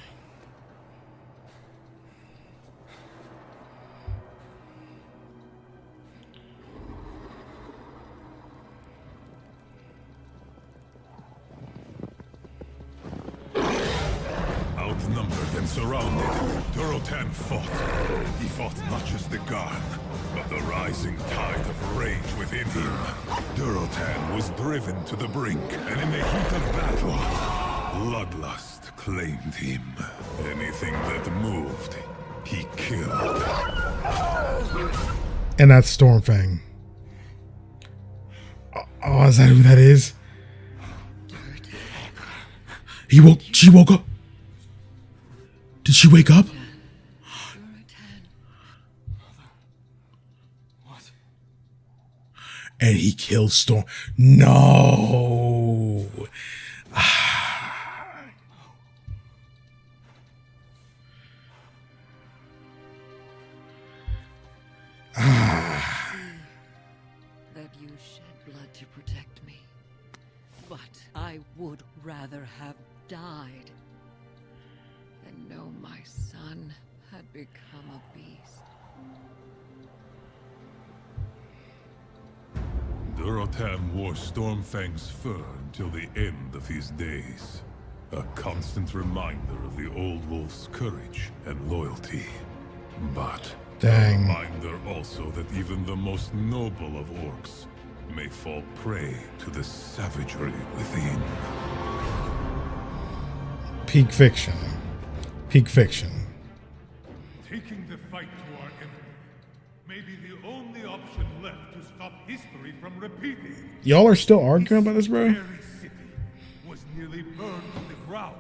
Outnumbered and surrounded, Durotan fought. He fought not just the Garn, but the rising tide of rage within him. Durotan was driven to the brink, and in the heat of battle, bloodlust claimed him. Anything that moved, he killed. And that's Stormfang. Oh, is that who that is? She woke up. Did she wake up? And he kills Storm. No. That you shed blood to protect me. But I would rather have died than know my son had become a beast. Durotan wore Stormfang's fur until the end of his days. A constant reminder of the old wolf's courage and loyalty. But a reminder also that even the most noble of orcs may fall prey to the savagery within. Peak fiction. Peak fiction. Taking the fight to our enemy may be the only option left to stop history from repeating. Y'all are still arguing about this, bro? Very city was nearly burned to the ground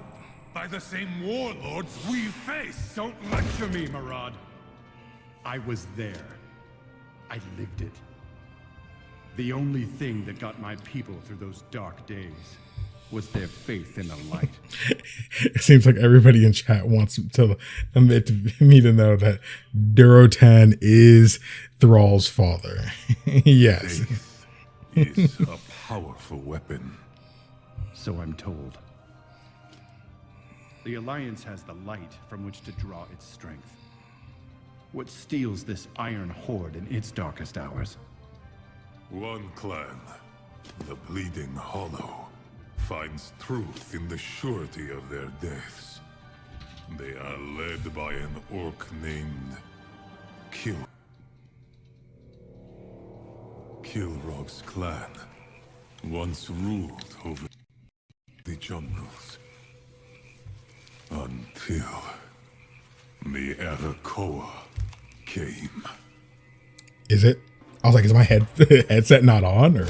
by the same warlords we face. Don't lecture me, Marad. I was there. I lived it. The only thing that got my people through those dark days was their faith in the light. It seems like everybody in chat wants to admit me to know that Durotan is Thrall's father. Yes. Faith is a powerful weapon. So I'm told. The Alliance has the light from which to draw its strength. What steals this iron horde in its darkest hours? One clan, the Bleeding Hollow, finds truth in the surety of their deaths. They are led by an orc named Kilrog's clan once ruled over the jungles. Until the Arakoa came. Is it? I was like, is my headset not on, or?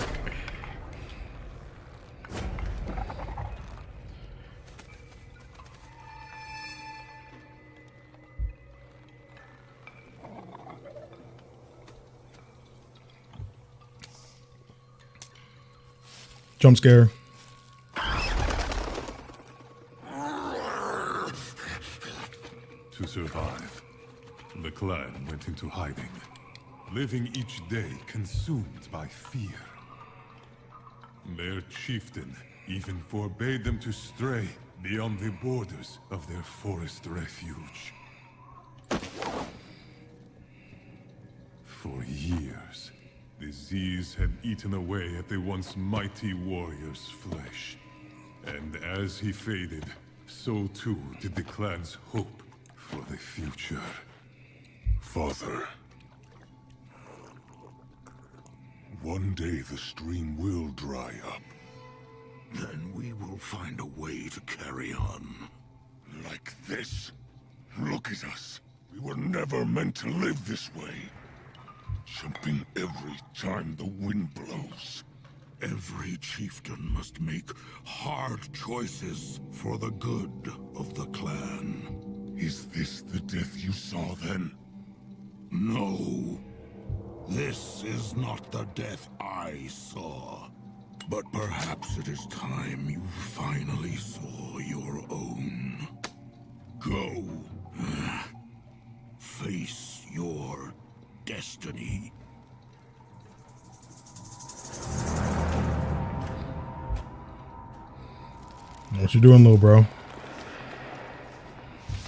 Jump scare. To survive, the clan went into hiding, living each day consumed by fear. Their chieftain even forbade them to stray beyond the borders of their forest refuge. For years, disease had eaten away at the once mighty warrior's flesh. And as he faded, so too did the clan's hope for the future. Father, one day the stream will dry up. Then we will find a way to carry on. Like this. Look at us. We were never meant to live this way. Jumping every time the wind blows. Every chieftain must make hard choices for the good of the clan. Is this the death you saw then? No. This is not the death I saw. But perhaps it is time you finally saw your own. Go. Face your destiny. What you doing, little bro?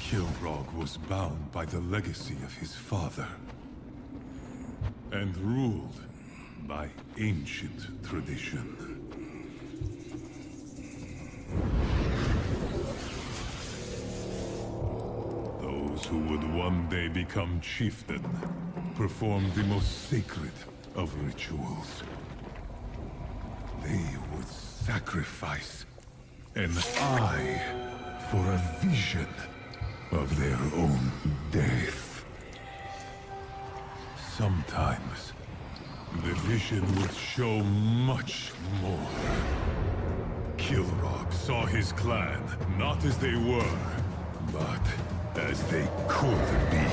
Kilrog was bound by the legacy of his father, and ruled by ancient tradition. Those who would one day become chieftain performed the most sacred of rituals. They would sacrifice an eye for a vision of their own death. Sometimes, the vision would show much more. Kilrog saw his clan, not as they were, but as they could be.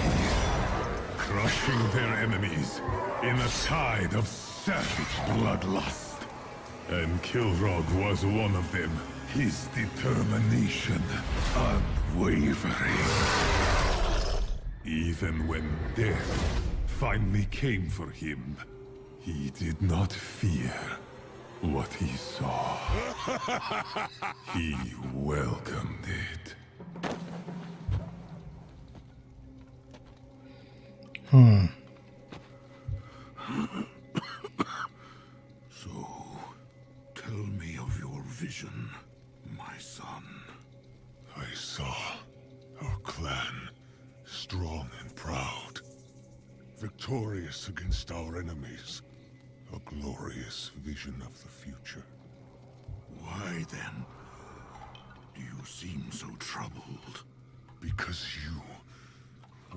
Crushing their enemies in a tide of savage bloodlust. And Kilrog was one of them. His determination unwavering. Even when death finally came for him, he did not fear what he saw. He welcomed it. So, tell me of your vision, my son. I saw our clan strong and proud, Victorious against our enemies. A glorious vision of the future. Why then do you seem so troubled? because you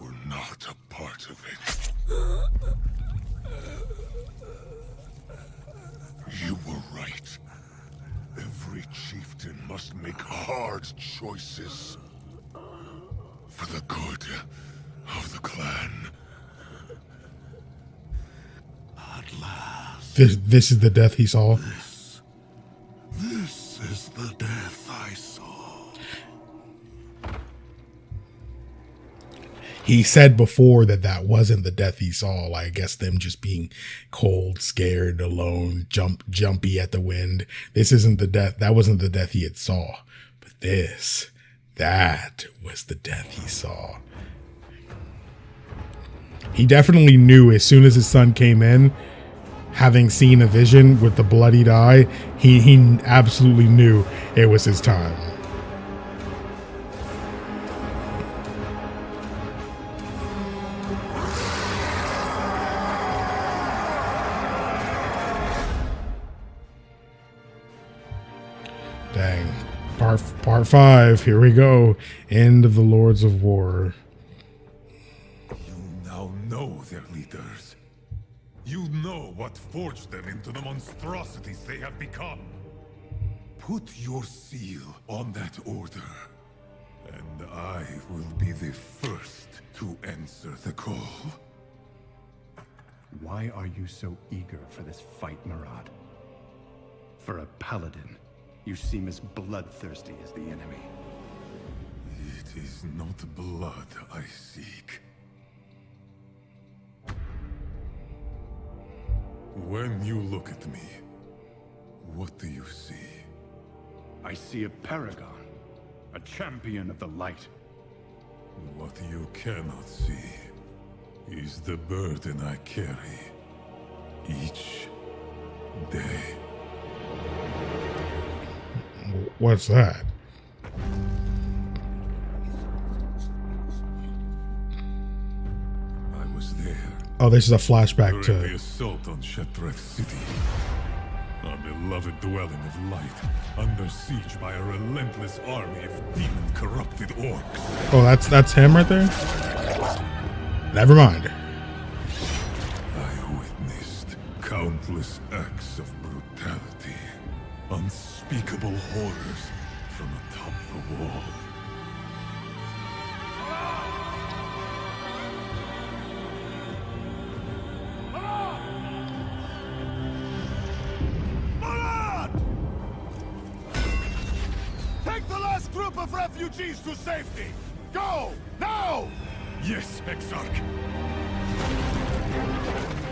were not a part of it. You were right. Every chieftain must make hard choices for the good of the clan. At last. This is the death he saw. This is the death I saw. He said before that wasn't the death he saw. Like, I guess them just being cold, scared, alone, jumpy at the wind. This isn't the death. That wasn't the death he had saw. But that was the death he saw. He definitely knew as soon as his son came in, having seen a vision with the bloodied eye, he absolutely knew it was his time. Dang. Part 5. Here we go. End of the Lords of War. You now know their leaders. You know what forged them into the monstrosities they have become. Put your seal on that order, and I will be the first to answer the call. Why are you so eager for this fight, Murad? For a paladin, you seem as bloodthirsty as the enemy. It is not blood I seek. When you look at me, what do you see? I see a paragon, a champion of the light. What you cannot see is the burden I carry each day. What's that? I was there. Oh, this is a flashback during to the assault on Shetreth City. Our beloved dwelling of light, under siege by a relentless army of demon-corrupted orcs. Oh, that's him right there? Never mind. I witnessed countless acts of brutality, unspeakable horrors from atop the wall. Take the last group of refugees to safety! Go! Now! Yes, Exarch.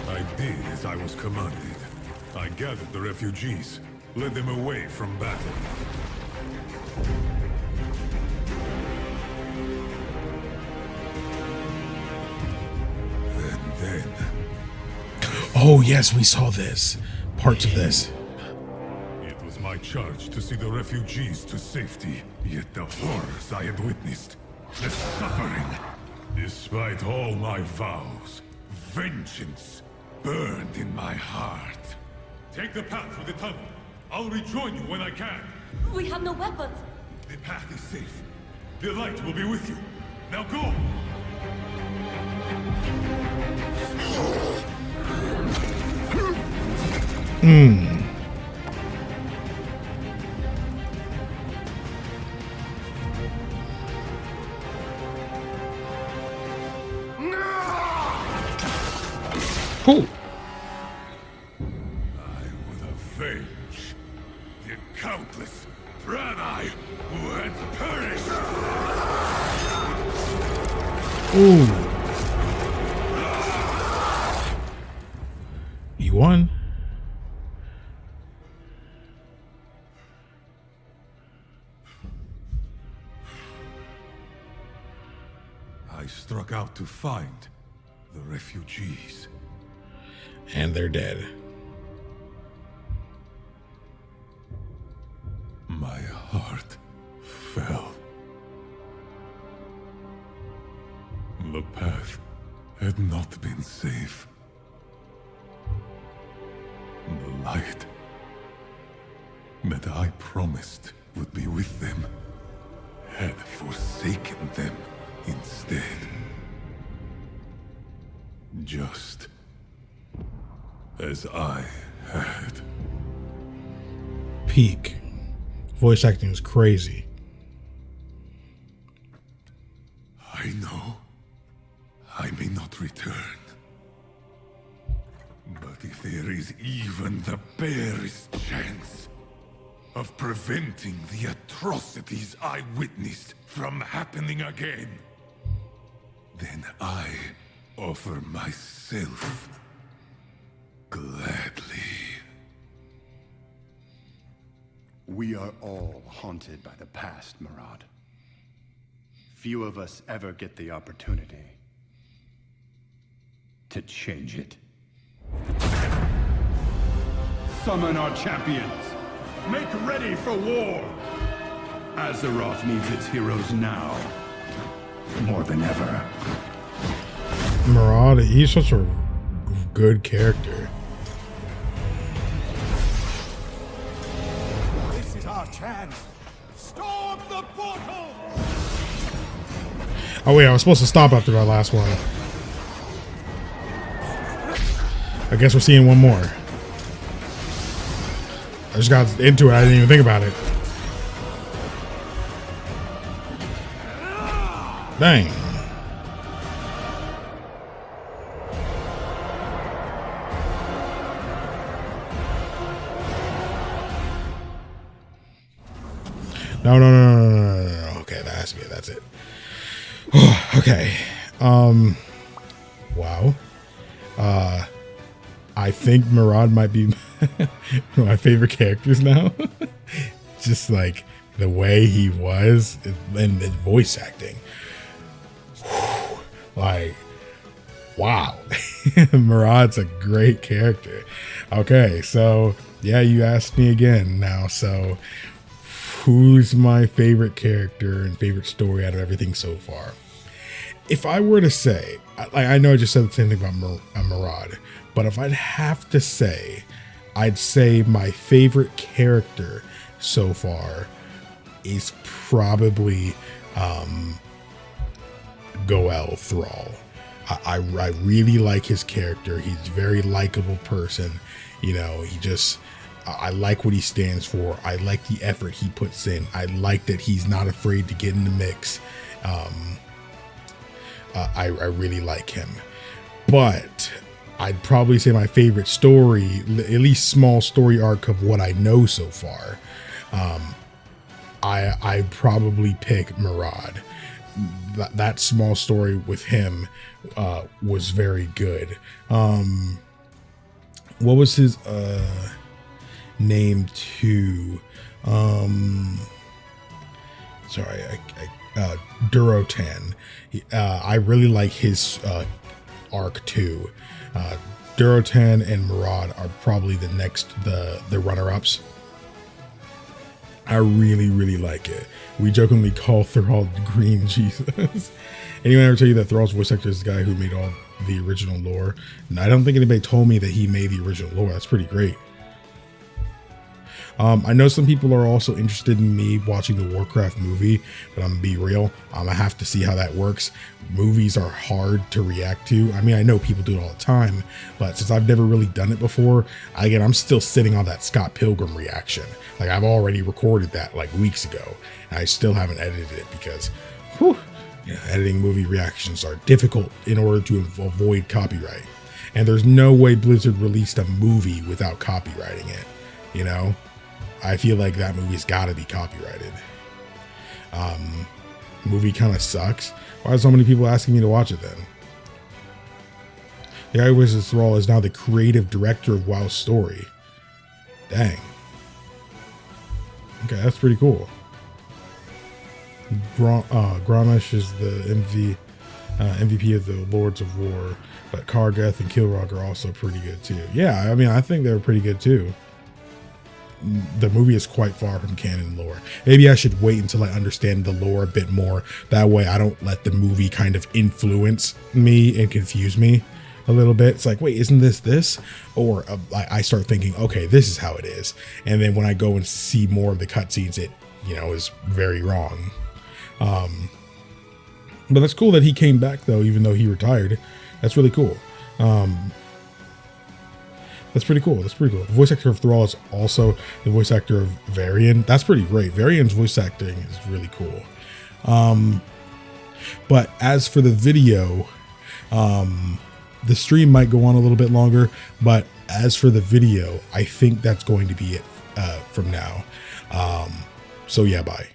I did as I was commanded. I gathered the refugees, led them away from battle. And then... Oh, yes, we saw this. Parts of this. It was my charge to see the refugees to safety. Yet the horrors I had witnessed, the suffering, despite all my vows, vengeance burned in my heart. Take the path through the tunnel. I'll rejoin you when I can. We have no weapons. The path is safe. The light will be with you. Now go! Cool. I would avenge the countless Branai who had perished. Ooh. He won. I struck out to find the refugees. And they're dead. My heart fell. The path had not been safe. The light that I promised would be with them had forsaken them instead. Just as I had. Peak. Voice acting is crazy. I know I may not return. But if there is even the barest chance of preventing the atrocities I witnessed from happening again, then I offer myself gladly. We are all haunted by the past, Murad. Few of us ever get the opportunity to change it. Summon our champions. Make ready for war. Azeroth needs its heroes now, more than ever. Murad, he's such a good character. This is our chance. Storm the portal! Oh wait, I was supposed to stop after that last one. I guess we're seeing one more. I just got into it, I didn't even think about it. Dang. No. Okay, that has to be it. That's it. Okay. Wow. I think Murad might be my favorite characters now. Just like the way he was and the voice acting. Like, wow. Murad's a great character. Okay, so yeah, you asked me again now. So who's my favorite character and favorite story out of everything so far? If I were to say, I know I just said the same thing about Murad, but if I'd have to say, I'd say my favorite character so far is probably Goel Thrall. I really like his character. He's a very likable person. You know, I like what he stands for. I like the effort he puts in. I like that he's not afraid to get in the mix. I really like him. But I'd probably say my favorite story, at least small story arc of what I know so far, I probably pick Murad. That small story with him was very good. What was his name too? Sorry, Durotan. I really like his arc too. Durotan and Murad are probably the runner-ups. I really like it. We jokingly call Thrall Green Jesus. Anyone ever tell you that Thrall's voice actor is the guy who made all the original lore? And I don't think anybody told me that he made the original lore. That's pretty great. I know some people are also interested in me watching the Warcraft movie, but I'm gonna be real. I have to see how that works. Movies are hard to react to. I mean, I know people do it all the time, but since I've never really done it before, again, I'm still sitting on that Scott Pilgrim reaction. Like, I've already recorded that like weeks ago, and I still haven't edited it because, whew, you know, editing movie reactions are difficult in order to avoid copyright. And there's no way Blizzard released a movie without copywriting it, you know? I feel like that movie's gotta be copyrighted. Movie kind of sucks. Why are so many people asking me to watch it then? The guy who voices Thrall is now the creative director of WoW's story. Dang. Okay, that's pretty cool. Grommash is the MVP of the Lords of War, but Kargeth and Kilrog are also pretty good too. Yeah, I mean, I think they're pretty good too. The movie is quite far from canon lore. Maybe I should wait until I understand the lore a bit more. That way I don't let the movie kind of influence me and confuse me a little bit. It's like, wait, isn't this? Or I start thinking, okay, this is how it is. And then when I go and see more of the cutscenes, it, you know, is very wrong. But that's cool that he came back though, even though he retired. That's really cool. That's pretty cool. That's pretty cool. The voice actor of Thrall is also the voice actor of Varian. That's pretty great. Varian's voice acting is really cool. But as for the video, the stream might go on a little bit longer, but as for the video, I think that's going to be it from now. So yeah, bye.